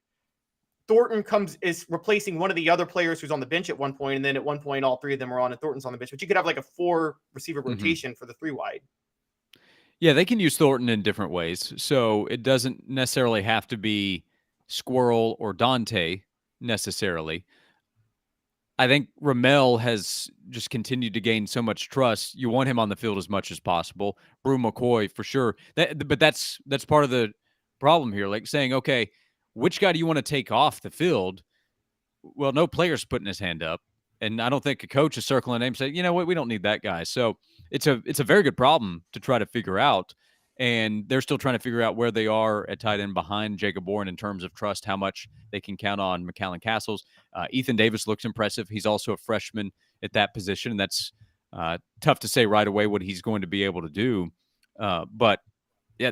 Thornton is replacing one of the other players who's on the bench at one point, and then at one point all 3 of them are on and Thornton's on the bench. But you could have like a 4 receiver rotation for the 3 wide. Yeah, they can use Thornton in different ways. So it doesn't necessarily have to be Squirrel or Dante necessarily. I think Ramel has just continued to gain so much trust. You want him on the field as much as possible. Brew McCoy for sure. But that's part of the problem here. Like saying, okay, which guy do you want to take off the field? Well, no player's putting his hand up, and I don't think a coach is circling a name saying, you know what, we don't need that guy. So it's a very good problem to try to figure out, and they're still trying to figure out where they are at tight end behind Jacob Warren in terms of trust, how much they can count on McAllen Castles. Ethan Davis looks impressive. He's also a freshman at that position, and that's tough to say right away what he's going to be able to do. But yeah,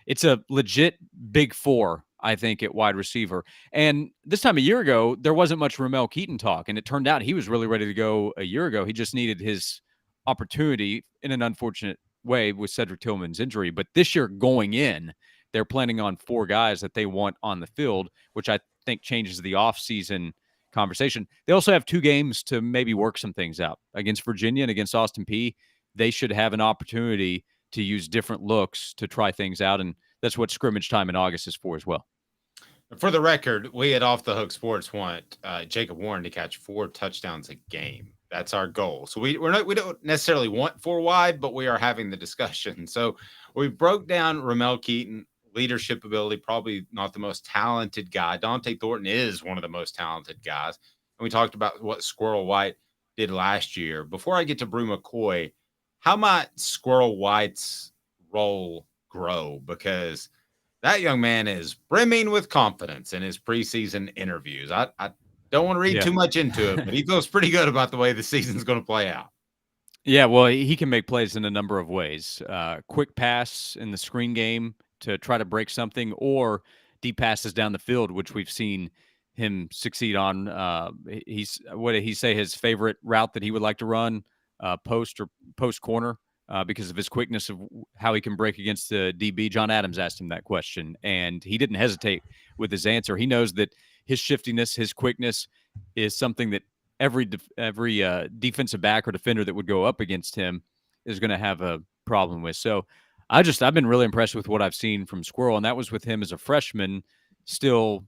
it's a legit big 4. I think, at wide receiver. And this time a year ago, there wasn't much Ramel Keaton talk, and it turned out he was really ready to go a year ago. He just needed his opportunity in an unfortunate way with Cedric Tillman's injury. But this year going in, they're planning on 4 guys that they want on the field, which I think changes the offseason conversation. They also have 2 games to maybe work some things out. Against Virginia and against Austin Peay, they should have an opportunity to use different looks to try things out, and that's what scrimmage time in August is for as well. For the record, we at Off the Hook Sports want Jacob Warren to catch 4 touchdowns a game. That's our goal. So we don't necessarily want 4 wide, but we are having the discussion. So we broke down Ramel Keaton, leadership ability, probably not the most talented guy. Dante Thornton is one of the most talented guys. And we talked about what Squirrel White did last year. Before I get to Brew McCoy, how might Squirrel White's role grow? Because that young man is brimming with confidence in his preseason interviews. I don't want to read too much into it, but he feels pretty good about the way the season's going to play out. Yeah, well, he can make plays in a number of ways. Quick pass in the screen game to try to break something, or deep passes down the field, which we've seen him succeed on. What did he say his favorite route that he would like to run? Post corner. Because of his quickness of how he can break against the DB. John Adams asked him that question, and he didn't hesitate with his answer. He knows that his shiftiness, his quickness is something that every defensive back or defender that would go up against him is going to have a problem with. So I've been really impressed with what I've seen from Squirrel, and that was with him as a freshman, still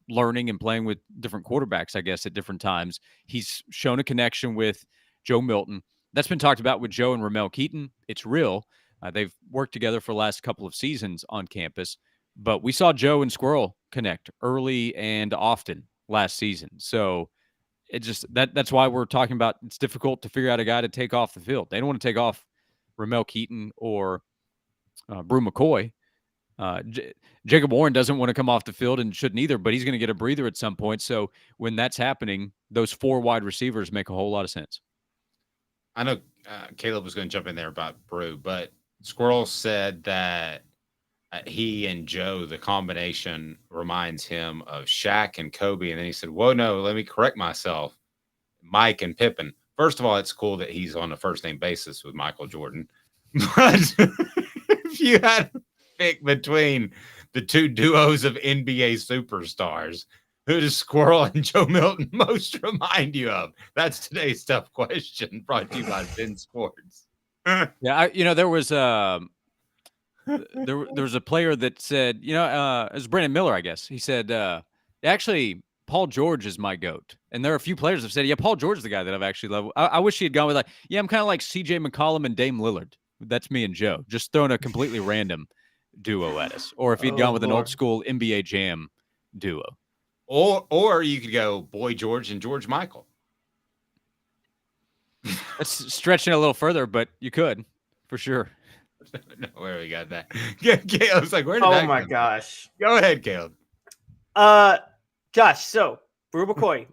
learning and playing with different quarterbacks, I guess, at different times. He's shown a connection with Joe Milton. That's been talked about with Joe and Ramel Keaton. It's real. They've worked together for the last couple of seasons on campus, but we saw Joe and Squirrel connect early and often last season. So it just that's why we're talking about it's difficult to figure out a guy to take off the field. They don't want to take off Ramel Keaton or Brew McCoy. Jacob Warren doesn't want to come off the field and shouldn't either, but he's going to get a breather at some point. So when that's happening, those 4 wide receivers make a whole lot of sense. I know Caleb was going to jump in there about Brew, but Squirrel said that he and Joe, the combination reminds him of Shaq and Kobe. And then he said, whoa, no, let me correct myself. Mike and Pippen. First of all, it's cool that he's on a first name basis with Michael Jordan. But if you had to pick between the two duos of NBA superstars, who does Squirrel and Joe Milton most remind you of? That's today's tough question, brought to you by Zen Sports. Yeah, there was there was a player that said, it was Brandon Miller, I guess. He said, actually, Paul George is my GOAT. And there are a few players that have said, yeah, Paul George is the guy that I've actually loved. I wish he had gone with I'm kind of like CJ McCollum and Dame Lillard. That's me and Joe. Just throwing a completely random duo at us. Or if he'd gone with an old school NBA Jam duo. Or you could go Boy George and George Michael. That's stretching a little further, but you could, for sure. No, where we got that? Caleb's like, where did that Oh my come gosh. from? Go ahead, Caleb. Josh, so Brew McCoy.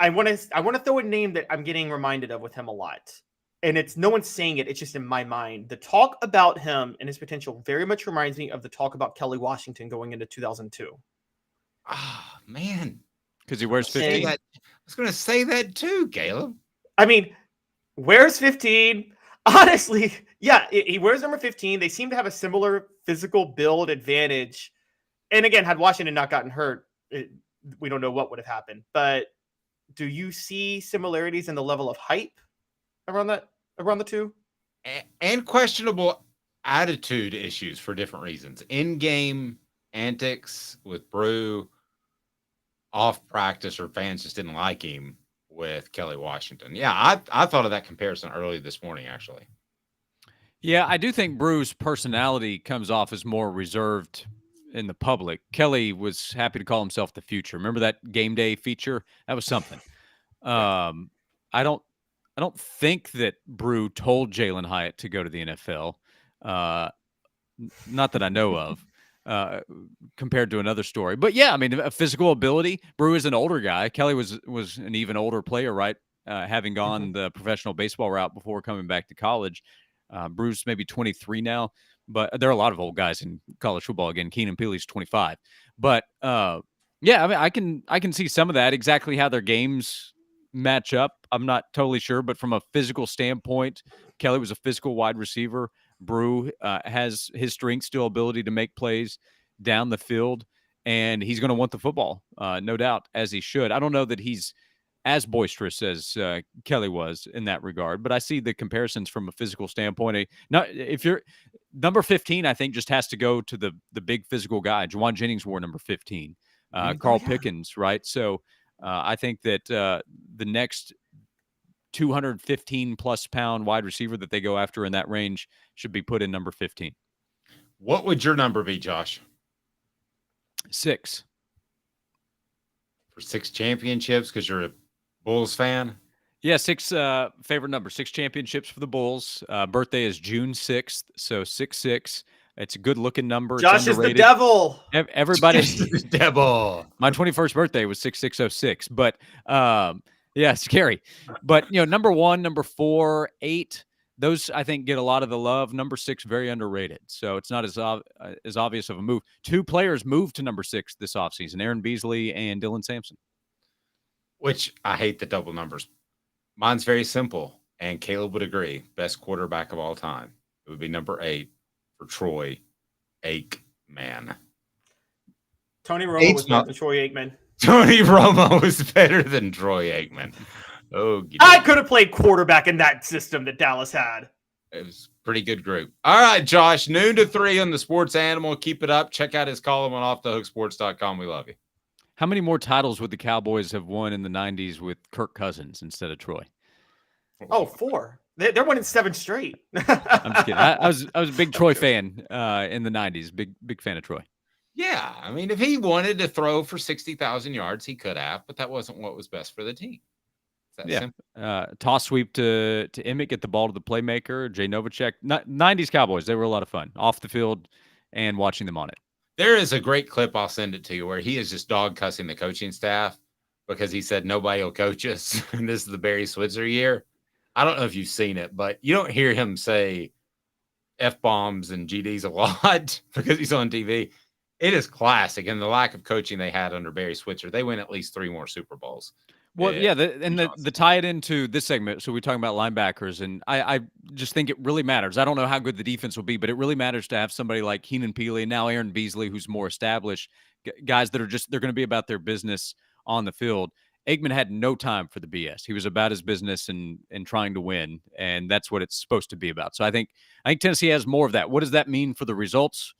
I want to throw a name that I'm getting reminded of with him a lot. And it's no one's saying it, it's just in my mind. The talk about him and his potential very much reminds me of the talk about Kelly Washington going into 2002. Ah, man. Because he wears 15. I was going to say that too, Caleb. I mean, wears 15. Honestly, yeah, he wears number 15. They seem to have a similar physical build advantage. And again, had Washington not gotten hurt, we don't know what would have happened. But do you see similarities in the level of hype around the two? And questionable attitude issues for different reasons. In-game antics with Brew, off practice, or fans just didn't like him with Kelly Washington. Yeah, I thought of that comparison early this morning, actually. Yeah, I do think Brew's personality comes off as more reserved in the public. Kelly was happy to call himself the future. Remember that game day feature? That was something. I don't think that Brew told Jalen Hyatt to go to the NFL. Not that I know of. Compared to another story. But yeah, I mean, a physical ability. Brew is an older guy. Kelly was an even older player, right? Having gone the professional baseball route before coming back to college. Brew's maybe 23 now, but there are a lot of old guys in college football. Again, Keenan Peely's 25. But yeah, I mean, I can see some of that. Exactly how their games match up, I'm not totally sure. But from a physical standpoint, Kelly was a physical wide receiver. Brew has his strength, still ability to make plays down the field, and he's going to want the football, no doubt, as he should. I don't know that he's as boisterous as Kelly was in that regard, but I see the comparisons from a physical standpoint. If you're number 15, I think just has to go to the big physical guy. Juwan Jennings wore number 15. Carl Pickens, right? So I think that the next 215 plus pound wide receiver that they go after in that range should be put in number 15. What would your number be, Josh? 6. For 6 championships, because you're a Bulls fan? Yeah, 6 favorite number. 6 championships for the Bulls. Birthday is June 6th, so 6-6. It's a good-looking number. Josh is the devil. Everybody, the devil. My 21st birthday was 6606, but yeah, scary. But number 1, number 4, 8, those I think get a lot of the love. Number 6, very underrated. So it's not as obvious of a move. 2 players moved to number 6 this offseason: Aaron Beasley and Dylan Sampson. Which I hate the double numbers. Mine's very simple, and Caleb would agree. Best quarterback of all time. It would be number 8 for Troy Aikman. Tony Romo was better than Troy Aikman. Tony Romo was better than Troy Aikman. Oh, I could have played quarterback in that system that Dallas had. It was a pretty good group. All right, Josh, noon to 3 on the Sports Animal. Keep it up. Check out his column on offthehooksports.com. We love you. How many more titles would the Cowboys have won in the 90s with Kirk Cousins instead of Troy? Oh, 4. They're winning 7 straight. I'm just kidding. I was a big Troy fan in the 90s. Big fan of Troy. Yeah, I mean, if he wanted to throw for 60,000 yards, he could have, but that wasn't what was best for the team. Toss sweep to Emmett, get the ball to the playmaker, Jay Novacek. 90s Cowboys, they were a lot of fun off the field and watching them on it. There is a great clip, I'll send it to you, where he is just dog cussing the coaching staff because he said nobody will coach us. And this is the Barry Switzer year. I don't know if you've seen it, but you don't hear him say F-bombs and GDs a lot because he's on TV. It is classic. And the lack of coaching they had under Barry Switzer, they win at least 3 more Super Bowls. Well, yeah, the tie it into this segment. So we're talking about linebackers, and I just think it really matters. I don't know how good the defense will be, but it really matters to have somebody like Keenan Peely and now Aaron Beasley, who's more established, guys that are they're going to be about their business on the field. Aikman had no time for the BS. He was about his business and trying to win, and that's what it's supposed to be about. So I think Tennessee has more of that. What does that mean for the results?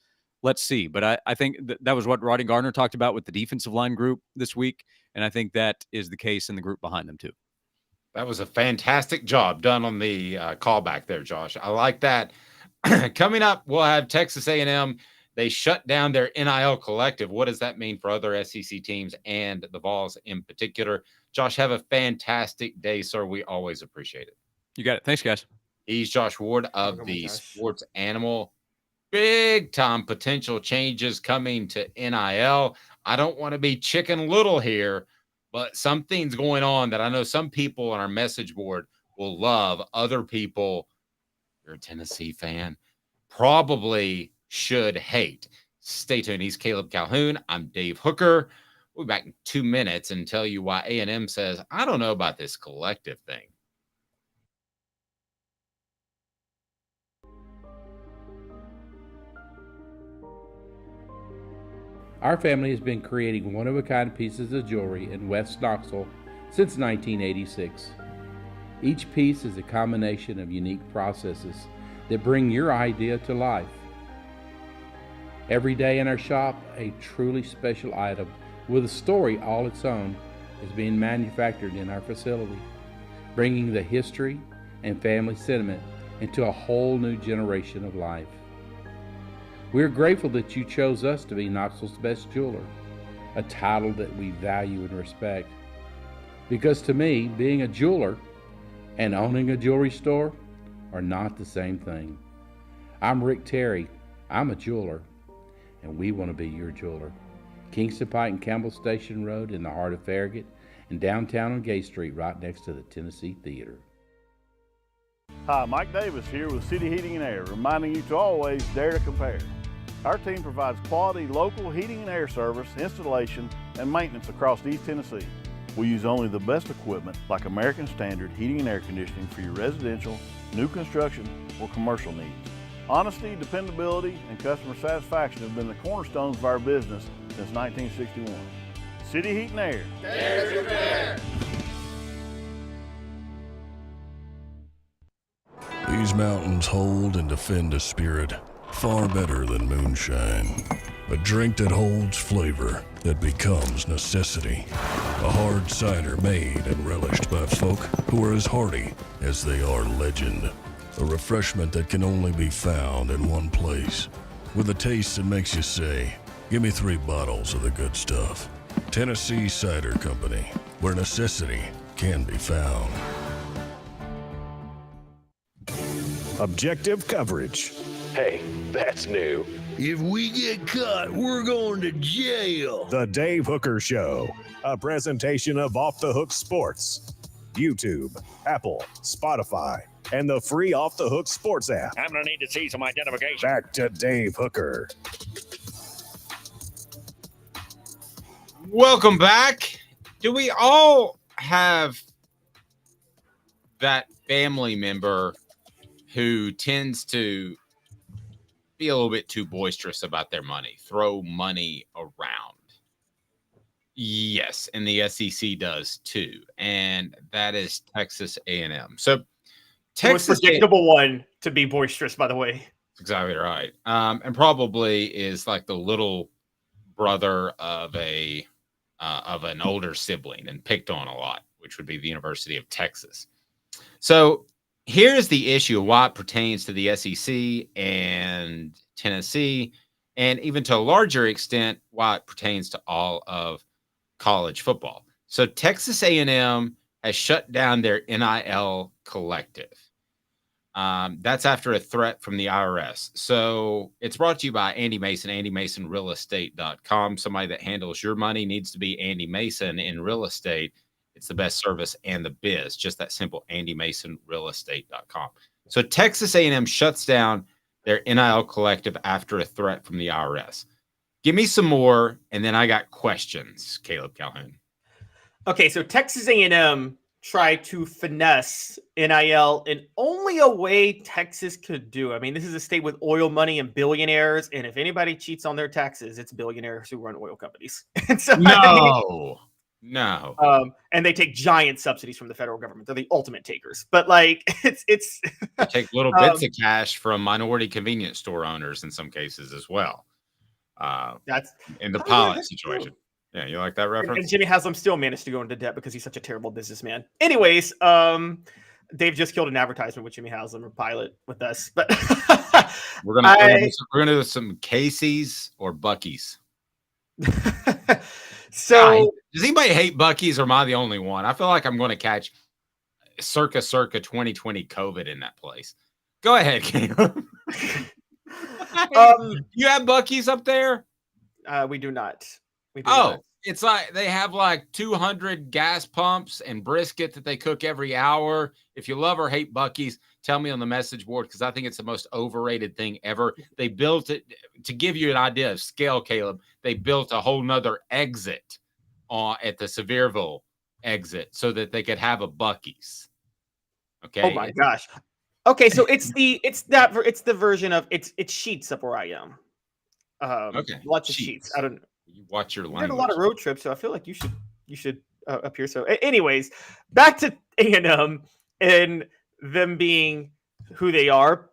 Let's see. But I think that was what Roddy Gardner talked about with the defensive line group this week, and I think that is the case in the group behind them too. That was a fantastic job done on the callback there, Josh. I like that. Coming up, we'll have Texas A&M. They shut down their NIL collective. What does that mean for other SEC teams and the Vols in particular? Josh, have a fantastic day, sir. We always appreciate it. You got it. Thanks, guys. He's Josh Ward of the Sports Animal. Big time potential changes coming to NIL. I don't want to be Chicken Little here, but something's going on that I know some people on our message board will love. Other people, you're a Tennessee fan, probably should hate. Stay tuned. He's Caleb Calhoun. I'm Dave Hooker. We'll be back in 2 minutes and tell you why A&M says, I don't know about this collective thing. Our family has been creating one-of-a-kind pieces of jewelry in West Knoxville since 1986. Each piece is a combination of unique processes that bring your idea to life. Every day in our shop, a truly special item with a story all its own is being manufactured in our facility, bringing the history and family sentiment into a whole new generation of life. We're grateful that you chose us to be Knoxville's best jeweler, a title that we value and respect. Because to me, being a jeweler and owning a jewelry store are not the same thing. I'm Rick Terry. I'm a jeweler, and we want to be your jeweler. Kingston Pike and Campbell Station Road in the heart of Farragut, and downtown on Gay Street right next to the Tennessee Theater. Hi, Mike Davis here with City Heating and Air, reminding you to always dare to compare. Our team provides quality local heating and air service, installation, and maintenance across East Tennessee. We use only the best equipment like American Standard heating and air conditioning for your residential, new construction, or commercial needs. Honesty, dependability, and customer satisfaction have been the cornerstones of our business since 1961. City Heat and Air. Dare to compare. These mountains hold and defend a spirit far better than moonshine. A drink that holds flavor that becomes necessity. A hard cider made and relished by folk who are as hearty as they are legend. A refreshment that can only be found in one place. With a taste that makes you say, give me 3 bottles of the good stuff. Tennessee Cider Company, where necessity can be found. Objective coverage. Hey, that's new. If we get caught, we're going to jail. The Dave Hooker Show, a presentation of Off the Hook Sports. YouTube, Apple, Spotify, and the free Off the Hook Sports app. I'm going to need to see some identification. Back to Dave Hooker. Welcome back. Do we all have that family member who tends to be a little bit too boisterous about their money, throw money around? Yes, and the SEC does too, and that is Texas A&M. So Texas, most predictable one to be boisterous, by the way. That's exactly right, and probably is like the little brother of an older sibling and picked on a lot, which would be the University of Texas. So here's the issue of why it pertains to the SEC and Tennessee, and even to a larger extent, why it pertains to all of college football. So Texas A&M has shut down their NIL collective. That's after a threat from the IRS. So it's brought to you by Andy Mason, AndyMasonRealEstate.com. Somebody that handles your money needs to be Andy Mason in real estate. It's the best service and the biz. Just that simple. AndyMasonRealEstate.com. So Texas A&M shuts down their NIL collective after a threat from the IRS. Give me some more, and then I got questions, Caleb Calhoun. Okay, so Texas A&M tried to finesse NIL in only a way Texas could do. I mean, this is a state with oil money and billionaires, and if anybody cheats on their taxes, it's billionaires who run oil companies. And so, No. And they take giant subsidies from the federal government. They're the ultimate takers. But like, it's They take little bits of cash from minority convenience store owners in some cases as well. That's in the pilot situation. True. Yeah, you like that reference? And Jimmy Haslam still managed to go into debt because he's such a terrible businessman. Anyways, Dave just killed an advertisement with Jimmy Haslam or pilot with us. But we're gonna do some Casey's or Buc-ee's. So does anybody hate Buc-ee's, or am I the only one? I feel like I'm going to catch circa 2020 COVID in that place. Go ahead, Caleb. You have Buc-ee's up there? We do not. Not. It's like they have like 200 gas pumps and brisket that they cook every hour. If you love or hate Buc-ee's, tell me on the message board, because I think it's the most overrated thing ever. They built it to give you an idea of scale, Caleb. They built a whole nother exit at the Sevierville exit so that they could have a Buc-ee's. Okay. Oh my gosh. Okay, so it's the version of it's Sheetz up where I am. Okay. Lots of Sheetz. I don't know. You watch your language. I did a lot of road trips, so I feel like you should appear. So, anyways, back to A&M and them being who they are.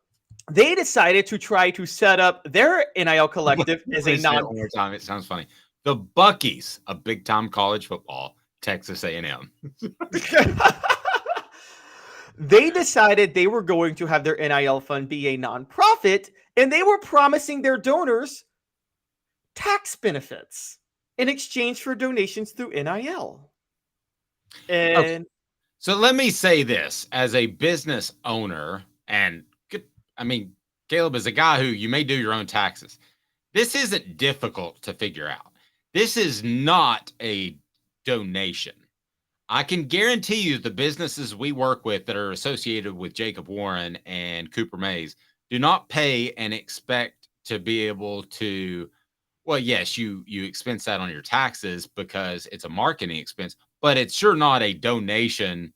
They decided to try to set up their NIL collective as a non. One more time, it sounds funny. The Buc-ee's, a big time college football, Texas A&M. They decided they were going to have their NIL fund be a nonprofit, and they were promising their donors tax benefits in exchange for donations through NIL. And okay. So let me say this as a business owner, and I mean, Caleb is a guy who you may do your own taxes. This isn't difficult to figure out. This is not a donation. I can guarantee you the businesses we work with that are associated with Jacob Warren and Cooper Mays do not pay and expect to be able to. Well, yes, you expense that on your taxes because it's a marketing expense, but it's sure not a donation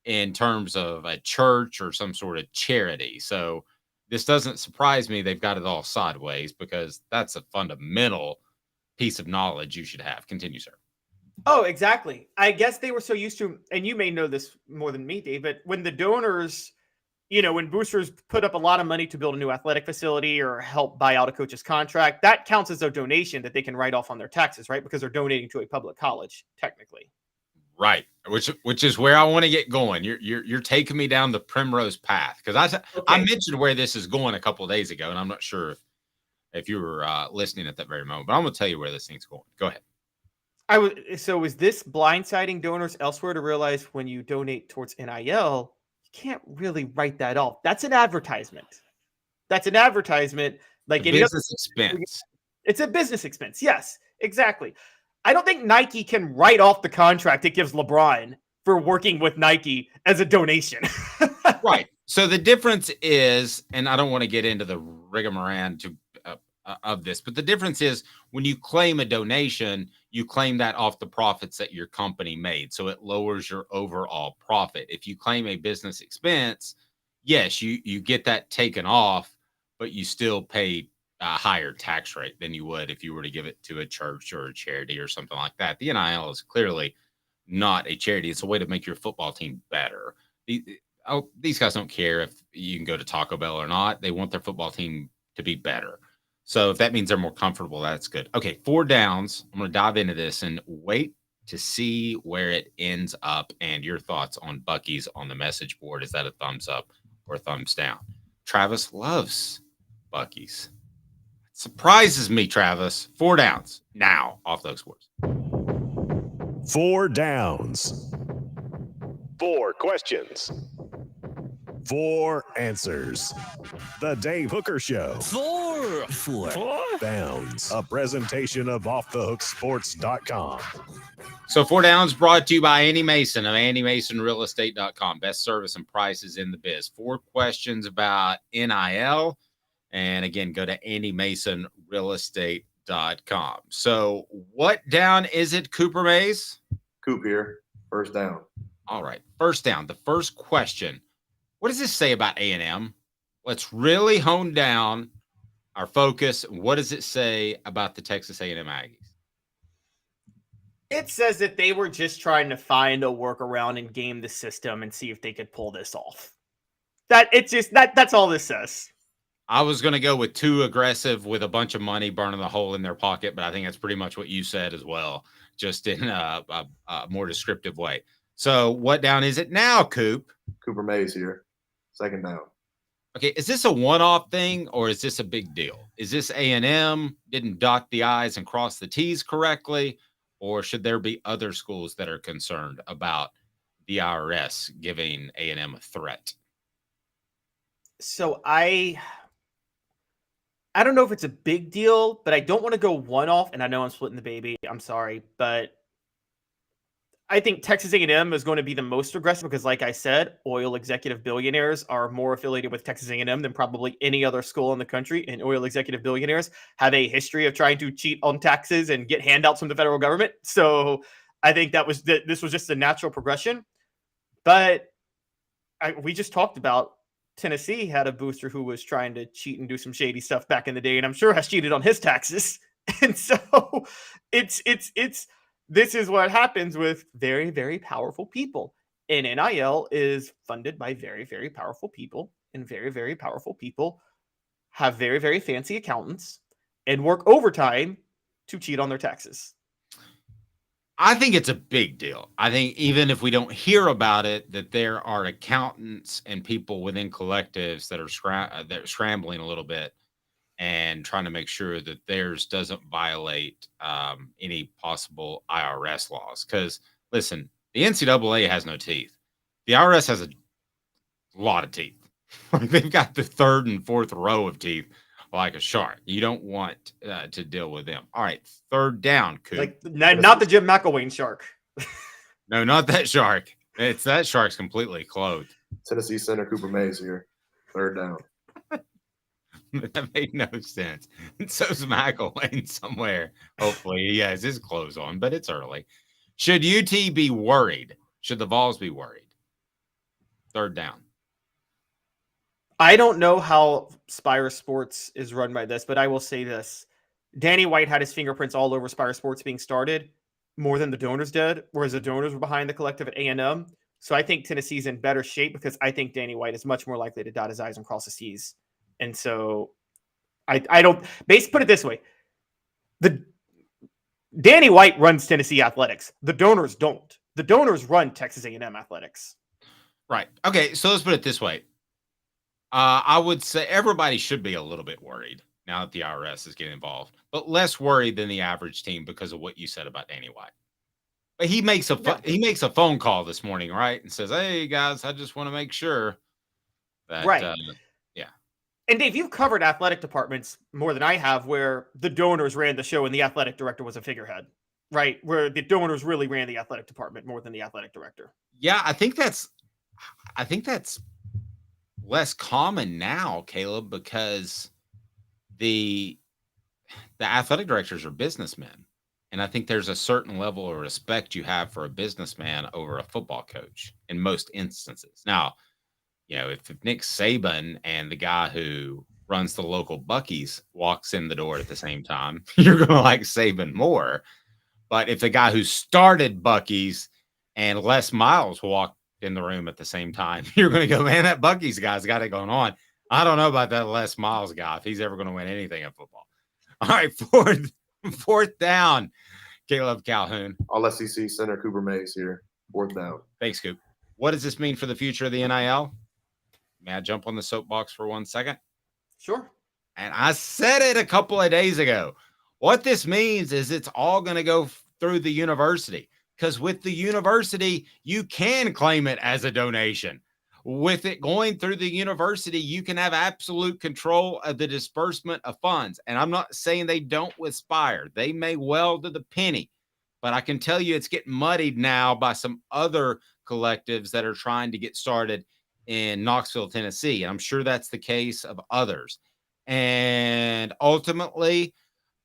in terms of a church or some sort of charity. So this doesn't surprise me they've got it all sideways, because that's a fundamental piece of knowledge you should have. Continue, sir. Oh, exactly. I guess they were so used to, and you may know this more than me, Dave, but when the donors, when boosters put up a lot of money to build a new athletic facility or help buy out a coach's contract, that counts as a donation that they can write off on their taxes, right? Because they're donating to a public college, technically. Right. Which is where I want to get going. You're taking me down the primrose path, because I mentioned where this is going a couple of days ago, and I'm not sure if you were listening at that very moment, but I'm going to tell you where this thing's going. Go ahead. So is this blindsiding donors elsewhere to realize when you donate towards NIL, can't really write that off? That's an advertisement. Like any business expense. It's a business expense. Yes, exactly. I don't think Nike can write off the contract it gives LeBron for working with Nike as a donation. Right. So the difference is, and I don't want to get into the rigmarole of this, but the difference is when you claim a donation, you claim that off the profits that your company made. So it lowers your overall profit. If you claim a business expense, yes, you get that taken off, but you still pay a higher tax rate than you would if you were to give it to a church or a charity or something like that. The NIL is clearly not a charity. It's a way to make your football team better. These guys don't care if you can go to Taco Bell or not. They want their football team to be better. So if that means they're more comfortable, that's good. Okay, 4 downs. I'm going to dive into this and wait to see where it ends up, and your thoughts on Buc-ee's on the message board. Is that a thumbs up or a thumbs down? Travis loves Buc-ee's. It surprises me, Travis. 4 downs now off those words. 4 downs. 4 questions. 4 answers. The Dave Hooker Show. 4 Downs, a presentation of offthehooksports.com. So 4 Downs brought to you by Andy Mason of AndyMasonRealEstate.com. Best service and prices in the biz. 4 questions about NIL. And again, go to AndyMasonRealEstate.com. So what down is it, Cooper Mays? Coop here. First down. All right. First down. The first question. What does this say about A&M? Let's really hone down our focus. What does it say about the Texas A&M Aggies? It says that they were just trying to find a workaround and game the system and see if they could pull this off. That's all this says. I was going to go with too aggressive with a bunch of money burning a hole in their pocket, but I think that's pretty much what you said as well, just in a more descriptive way. So what down is it now, Coop? Cooper Mays here. Second down. Okay, is this a one-off thing or is this a big deal? Is this A&M didn't dot the I's and cross the T's correctly? Or should there be other schools that are concerned about the IRS giving A&M a threat? So I don't know if it's a big deal, but I don't want to go one off. And I know I'm splitting the baby. I'm sorry, but I think Texas A&M is going to be the most aggressive because, like I said, oil executive billionaires are more affiliated with Texas A&M than probably any other school in the country. And oil executive billionaires have a history of trying to cheat on taxes and get handouts from the federal government. So I think this was just a natural progression. But we just talked about Tennessee had a booster who was trying to cheat and do some shady stuff back in the day, and I'm sure has cheated on his taxes. And so this is what happens with very, very powerful people. And NIL is funded by very, very powerful people. And very, very powerful people have very, very fancy accountants and work overtime to cheat on their taxes. I think it's a big deal. I think even if we don't hear about it, that there are accountants and people within collectives that are scrambling a little bit and trying to make sure that theirs doesn't violate any possible IRS laws. Because, listen, the NCAA has no teeth. The IRS has a lot of teeth. They've got the third and fourth row of teeth like a shark. You don't want to deal with them. All right, third down, Coop. Like, not the Jim McElwain shark. No, not that shark. That shark's completely clothed. Tennessee center Cooper Mays here. Third down. That made no sense. And so's McElwain somewhere. Hopefully he has his clothes on, but it's early. Should UT be worried? Should the Vols be worried? Third down. I don't know how Spire Sports is run by this, but I will say this. Danny White had his fingerprints all over Spire Sports being started more than the donors did, whereas the donors were behind the collective at A&M. So I think Tennessee's in better shape because I think Danny White is much more likely to dot his I's and cross his T's. And so I don't put it this way. Danny White runs Tennessee athletics. The donors don't. The donors run Texas A&M athletics. Right. Okay. So let's put it this way. I would say everybody should be a little bit worried now that the IRS is getting involved, but less worried than the average team because of what you said about Danny White. But he makes a phone call this morning, right? And says, "Hey guys, I just want to make sure that right." Yeah. And Dave, you've covered athletic departments more than I have, where the donors ran the show and the athletic director was a figurehead, right? Where the donors really ran the athletic department more than the athletic director. Yeah, I think that's less common now, Caleb, because the athletic directors are businessmen. And I think there's a certain level of respect you have for a businessman over a football coach in most instances. Now, you know, if Nick Saban and the guy who runs the local Buc-ee's walks in the door at the same time, you're going to like Saban more. But if the guy who started Buc-ee's and Les Miles walked in the room at the same time, you're going to go, man, that Buc-ee's guy's got it going on. I don't know about that Les Miles guy, if he's ever going to win anything in football. All right, fourth down, Caleb Calhoun. All SEC center Cooper Mays here. Fourth down. Thanks, Coop. What does this mean for the future of the NIL? May I jump on the soapbox for 1 second? Sure. And I said it a couple of days ago. What this means is it's all going to go through the university, because with the university, you can claim it as a donation. with it going through the university, you can have absolute control of the disbursement of funds. And I'm not saying they don't with Spire. They may well to the penny, but I can tell you it's getting muddied now by some other collectives that are trying to get started in Knoxville, Tennessee. And I'm sure that's the case of others. And ultimately,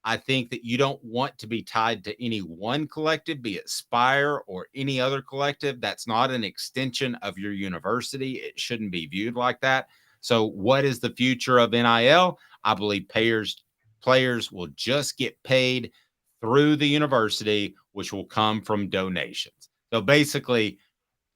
I think that you don't want to be tied to any one collective, be it Spire or any other collective. That's not an extension of your university. It shouldn't be viewed like that. So what is the future of NIL? I believe players will just get paid through the university, which will come from donations. So basically,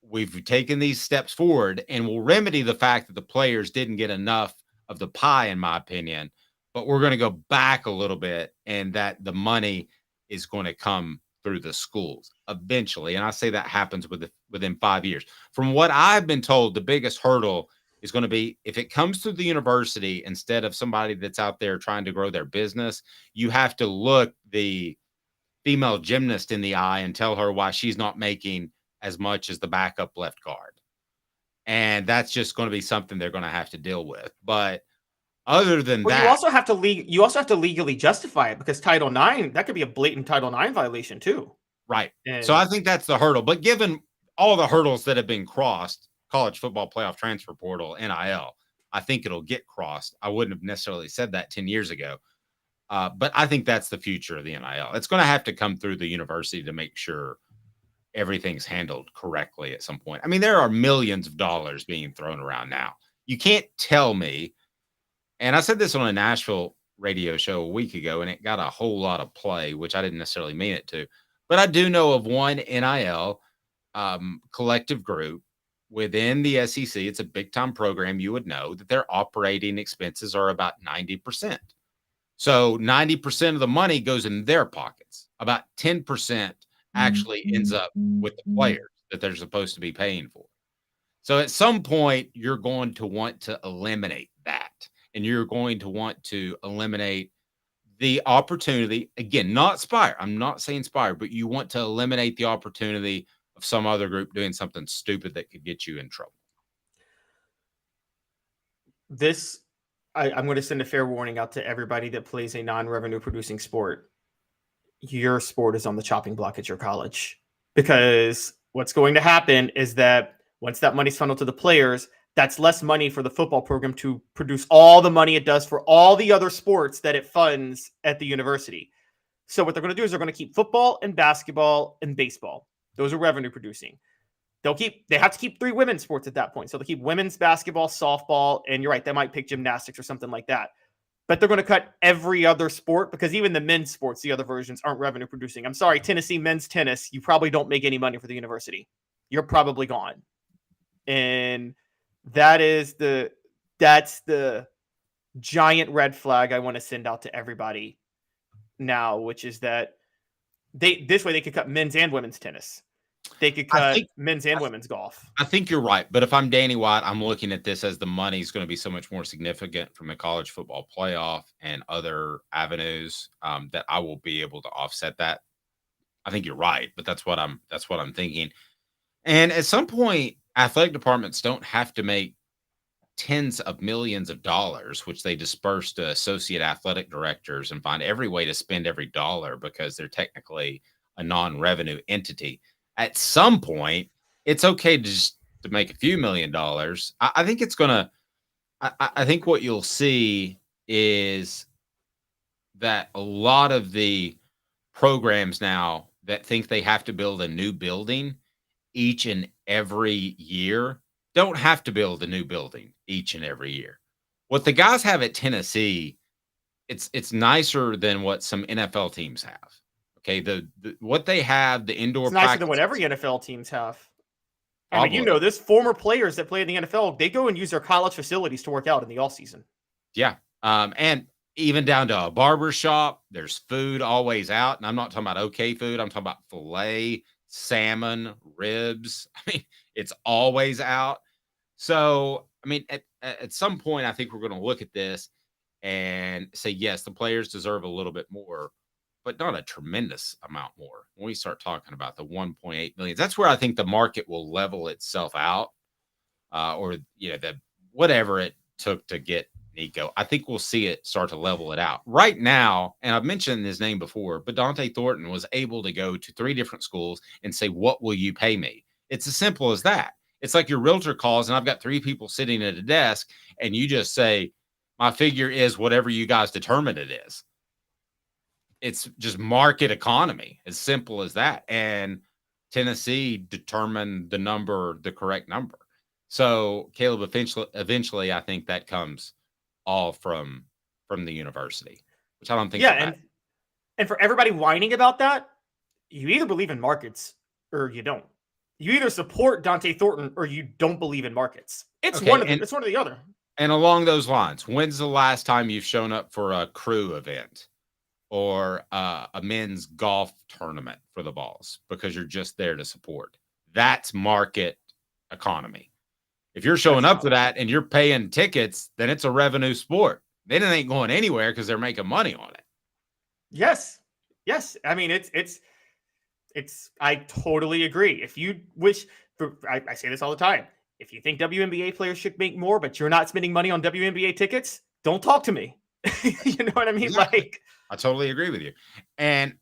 we've taken these steps forward and will remedy the fact that the players didn't get enough of the pie, in my opinion. But we're going to go back a little bit, and that the money is going to come through the schools eventually. And I say that happens within 5 years. From what I've been told, the biggest hurdle is going to be if it comes through the university instead of somebody that's out there trying to grow their business, you have to look the female gymnast in the eye and tell her why she's not making as much as the backup left guard. And that's just going to be something they're going to have to deal with. But other than that, you also have to legally justify it, because Title IX, that could be a blatant Title IX violation too. Right. And so I think that's the hurdle. But given all the hurdles that have been crossed, college football playoff transfer portal, NIL, I think it'll get crossed. I wouldn't have necessarily said that 10 years ago. But I think that's the future of the NIL. It's going to have to come through the university to make sure everything's handled correctly at some point. I mean, there are millions of dollars being thrown around now. You can't tell me. And I said this on a Nashville radio show a week ago, and it got a whole lot of play, which I didn't necessarily mean it to. But I do know of one NIL collective group within the SEC. It's a big-time program. You would know that their operating expenses are about 90%. So 90% of the money goes in their pockets. About 10% actually ends up with the players that they're supposed to be paying for. So at some point, you're going to want to eliminate that. And you're going to want to eliminate the opportunity. Again, not Spire. I'm not saying Spire, but you want to eliminate the opportunity of some other group doing something stupid that could get you in trouble. I'm going to send a fair warning out to everybody that plays a non-revenue producing sport. Your sport is on the chopping block at your college, because what's going to happen is that once that money's funneled to the players, that's less money for the football program to produce all the money it does for all the other sports that it funds at the university. So what they're going to do is they're going to keep football and basketball and baseball. Those are revenue producing. They have to keep 3 women's sports at that point. So they'll keep women's basketball, softball, and you're right, they might pick gymnastics or something like that. But they're going to cut every other sport, because even the men's sports, the other versions, aren't revenue producing. I'm sorry, Tennessee men's tennis, you probably don't make any money for the university. You're probably gone. And that's the giant red flag I want to send out to everybody now, which is that this way they could cut men's and women's tennis. They could cut men's and women's golf. I think you're right. But if I'm Danny White, I'm looking at this as the money is going to be so much more significant from the college football playoff and other avenues that I will be able to offset that. I think you're right, but that's what I'm thinking. And at some point, athletic departments don't have to make tens of millions of dollars, which they disperse to associate athletic directors and find every way to spend every dollar because they're technically a non-revenue entity. At some point, it's okay to make a few $1 million. I think it's going to, I think what you'll see is that a lot of the programs now that think they have to build a new building each and every year don't have to build a new building each and every year. What the guys have at Tennessee, it's nicer than what some NFL teams have. Okay, the what they have, the indoor it's nicer than what every NFL teams have. I mean, this former players that play in the NFL, they go and use their college facilities to work out in the off season. Yeah. And even down to a barber shop, there's food always out. And I'm not talking about okay food. I'm talking about filet, salmon, ribs. I mean, it's always out. So, I mean, at some point, I think we're going to look at this and say, yes, the players deserve a little bit more, but not a tremendous amount more. When we start talking about the 1.8 million, that's where I think the market will level itself out. or whatever it took to get Nico. I think we'll see it start to level it out. Right now, and I've mentioned his name before, but Dante Thornton was able to go to 3 different schools and say, "What will you pay me?" It's as simple as that. It's like your realtor calls, and I've got 3 people sitting at a desk, and you just say, "My figure is whatever you guys determine it is." It's just market economy, as simple as that. And Tennessee determined the correct number. So Caleb, eventually, I think that comes all from the university, which I don't think. Yeah, and for everybody whining about that, you either believe in markets or you don't. You either support Dante Thornton or you don't believe in markets. It's one or the other. And along those lines, when's the last time you've shown up for a crew event or a men's golf tournament for the Vols because you're just there to support? That's market economy. If you're showing up for that and you're paying tickets, then it's a revenue sport. Then it ain't going anywhere because they're making money on it. Yes. I mean, it's. I totally agree. If you wish, I say this all the time. If you think WNBA players should make more, but you're not spending money on WNBA tickets, don't talk to me. You know what I mean? Exactly. Like, I totally agree with you. And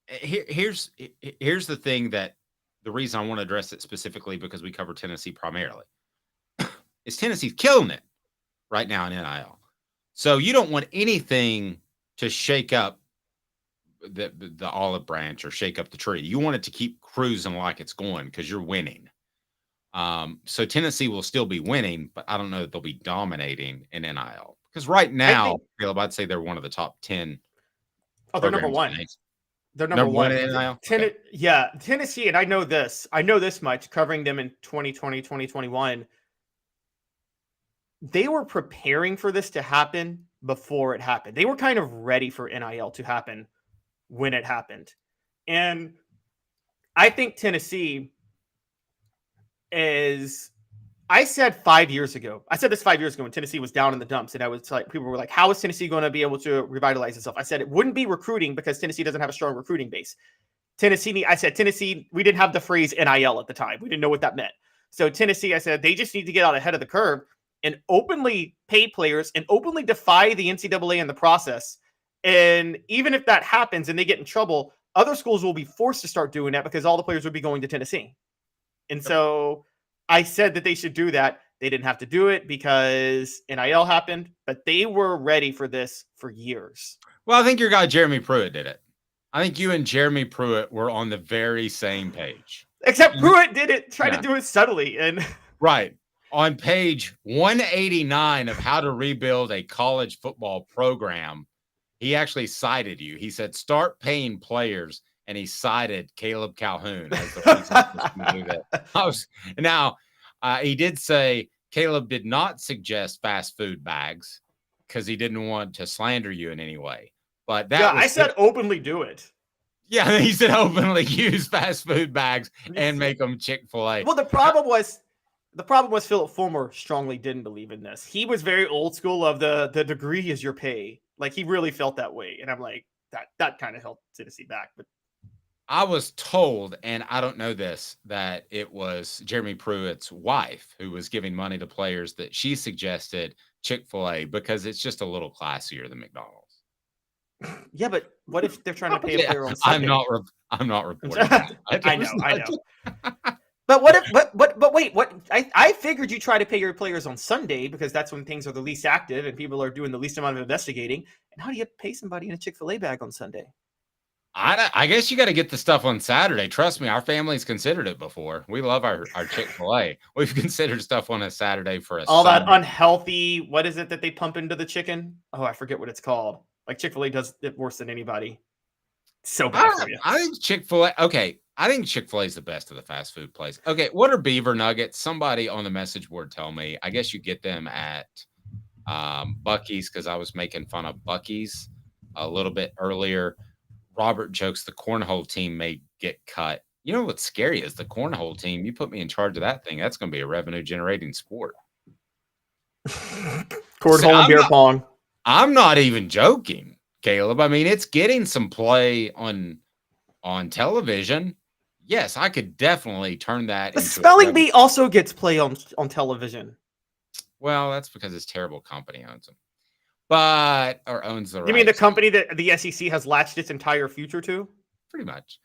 here's the thing that the reason I want to address it specifically because we cover Tennessee primarily is Tennessee's killing it right now in NIL. So you don't want anything to shake up the olive branch or shake up the tree. You want it to keep cruising like it's going because you're winning. So Tennessee will still be winning, but I don't know that they'll be dominating in NIL because right now, Caleb, I'd say they're one of the top 10. Oh, they're number one. Today. They're number one in NIL. Yeah, Tennessee, and I know this much covering them in 2020, 2021. They were preparing for this to happen before it happened. They were kind of ready for NIL to happen when it happened. And I think Tennessee is, I said 5 years ago, when Tennessee was down in the dumps, and I was like, people were like, how is Tennessee going to be able to revitalize itself? I said it wouldn't be recruiting because Tennessee doesn't have a strong recruiting base. Tennessee, we didn't have the phrase NIL at the time. We didn't know what that meant. So Tennessee, I said, they just need to get out ahead of the curve and openly pay players and openly defy the NCAA in the process. And even if that happens and they get in trouble, other schools will be forced to start doing that because all the players would be going to Tennessee. And so I said that they should do that. They didn't have to do it because NIL happened, but they were ready for this for years. Well, I think your guy Jeremy Pruitt did it. I think you and Jeremy Pruitt were on the very same page. Except Pruitt did it, tried to do it subtly. And right. On page 189 of How to Rebuild a College Football Program, he actually cited you. He said, start paying players, and he cited Caleb Calhoun as the reason to do that. Now, he did say Caleb did not suggest fast food bags because he didn't want to slander you in any way. But I said openly do it. Yeah, he said openly use fast food bags and make them Chick-fil-A. Well, the problem was Philip Fulmer strongly didn't believe in this. He was very old school of the degree is your pay. Like, he really felt that way. And I'm like, that kind of helped Tennessee back. But I was told, and I don't know this, that it was Jeremy Pruitt's wife who was giving money to players that she suggested Chick-fil-A because it's just a little classier than McDonald's. Yeah, but what if they're trying to pay a player on Sunday? I'm not reporting that. I know. But wait, I figured you try to pay your players on Sunday because that's when things are the least active and people are doing the least amount of investigating. And how do you pay somebody in a Chick-fil-A bag on Sunday? I guess you got to get the stuff on Saturday. Trust me, our family's considered it before. We love our Chick-fil-A. We've considered stuff on a Saturday for all Sunday. That unhealthy, what is it that they pump into the chicken? Oh, I forget what it's called. Like, Chick-fil-A does it worse than anybody. So bad for you. I think Chick-fil-A, okay, I think Chick-fil-A is the best of the fast food place. Okay, what are beaver nuggets? Somebody on the message board tell me. I guess you get them at Buc-ee's because I was making fun of Buc-ee's a little bit earlier. Robert jokes the cornhole team may get cut. You know what's scary is the cornhole team. You put me in charge of that thing. That's going to be a revenue-generating sport. Cornhole and beer pong. I'm not even joking, Caleb. I mean, it's getting some play on television. yes, I could definitely turn that The into spelling bee also gets play on television. Well, that's because it's terrible company owns them. Or owns the rights. You mean the company that the SEC has latched its entire future to? Pretty much.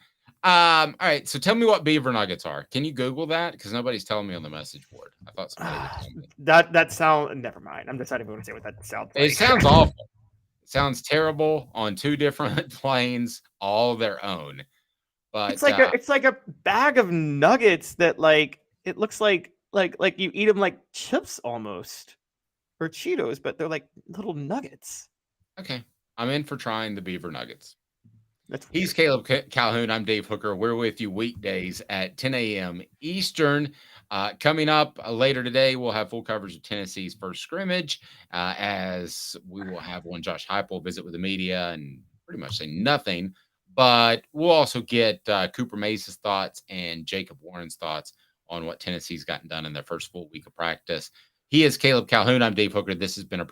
All right, so tell me what beaver nuggets are. Can you Google that? Because nobody's telling me on the message board. I thought somebody would tell me. That sound. Never mind. I'm deciding to say what that sounds like. It sounds awful. It sounds terrible on two different planes, all their own. But it's like a bag of nuggets that it looks like you eat them like chips almost, or Cheetos, but they're like little nuggets. Okay, I'm in for trying the beaver nuggets. He's Caleb Calhoun. I'm Dave Hooker. We're with you weekdays at 10 a.m. Eastern. Coming up later today, we'll have full coverage of Tennessee's first scrimmage, as we will have one Josh Heupel visit with the media and pretty much say nothing. But we'll also get Cooper Mays' thoughts and Jacob Warren's thoughts on what Tennessee's gotten done in their first full week of practice. He is Caleb Calhoun. I'm Dave Hooker. This has been a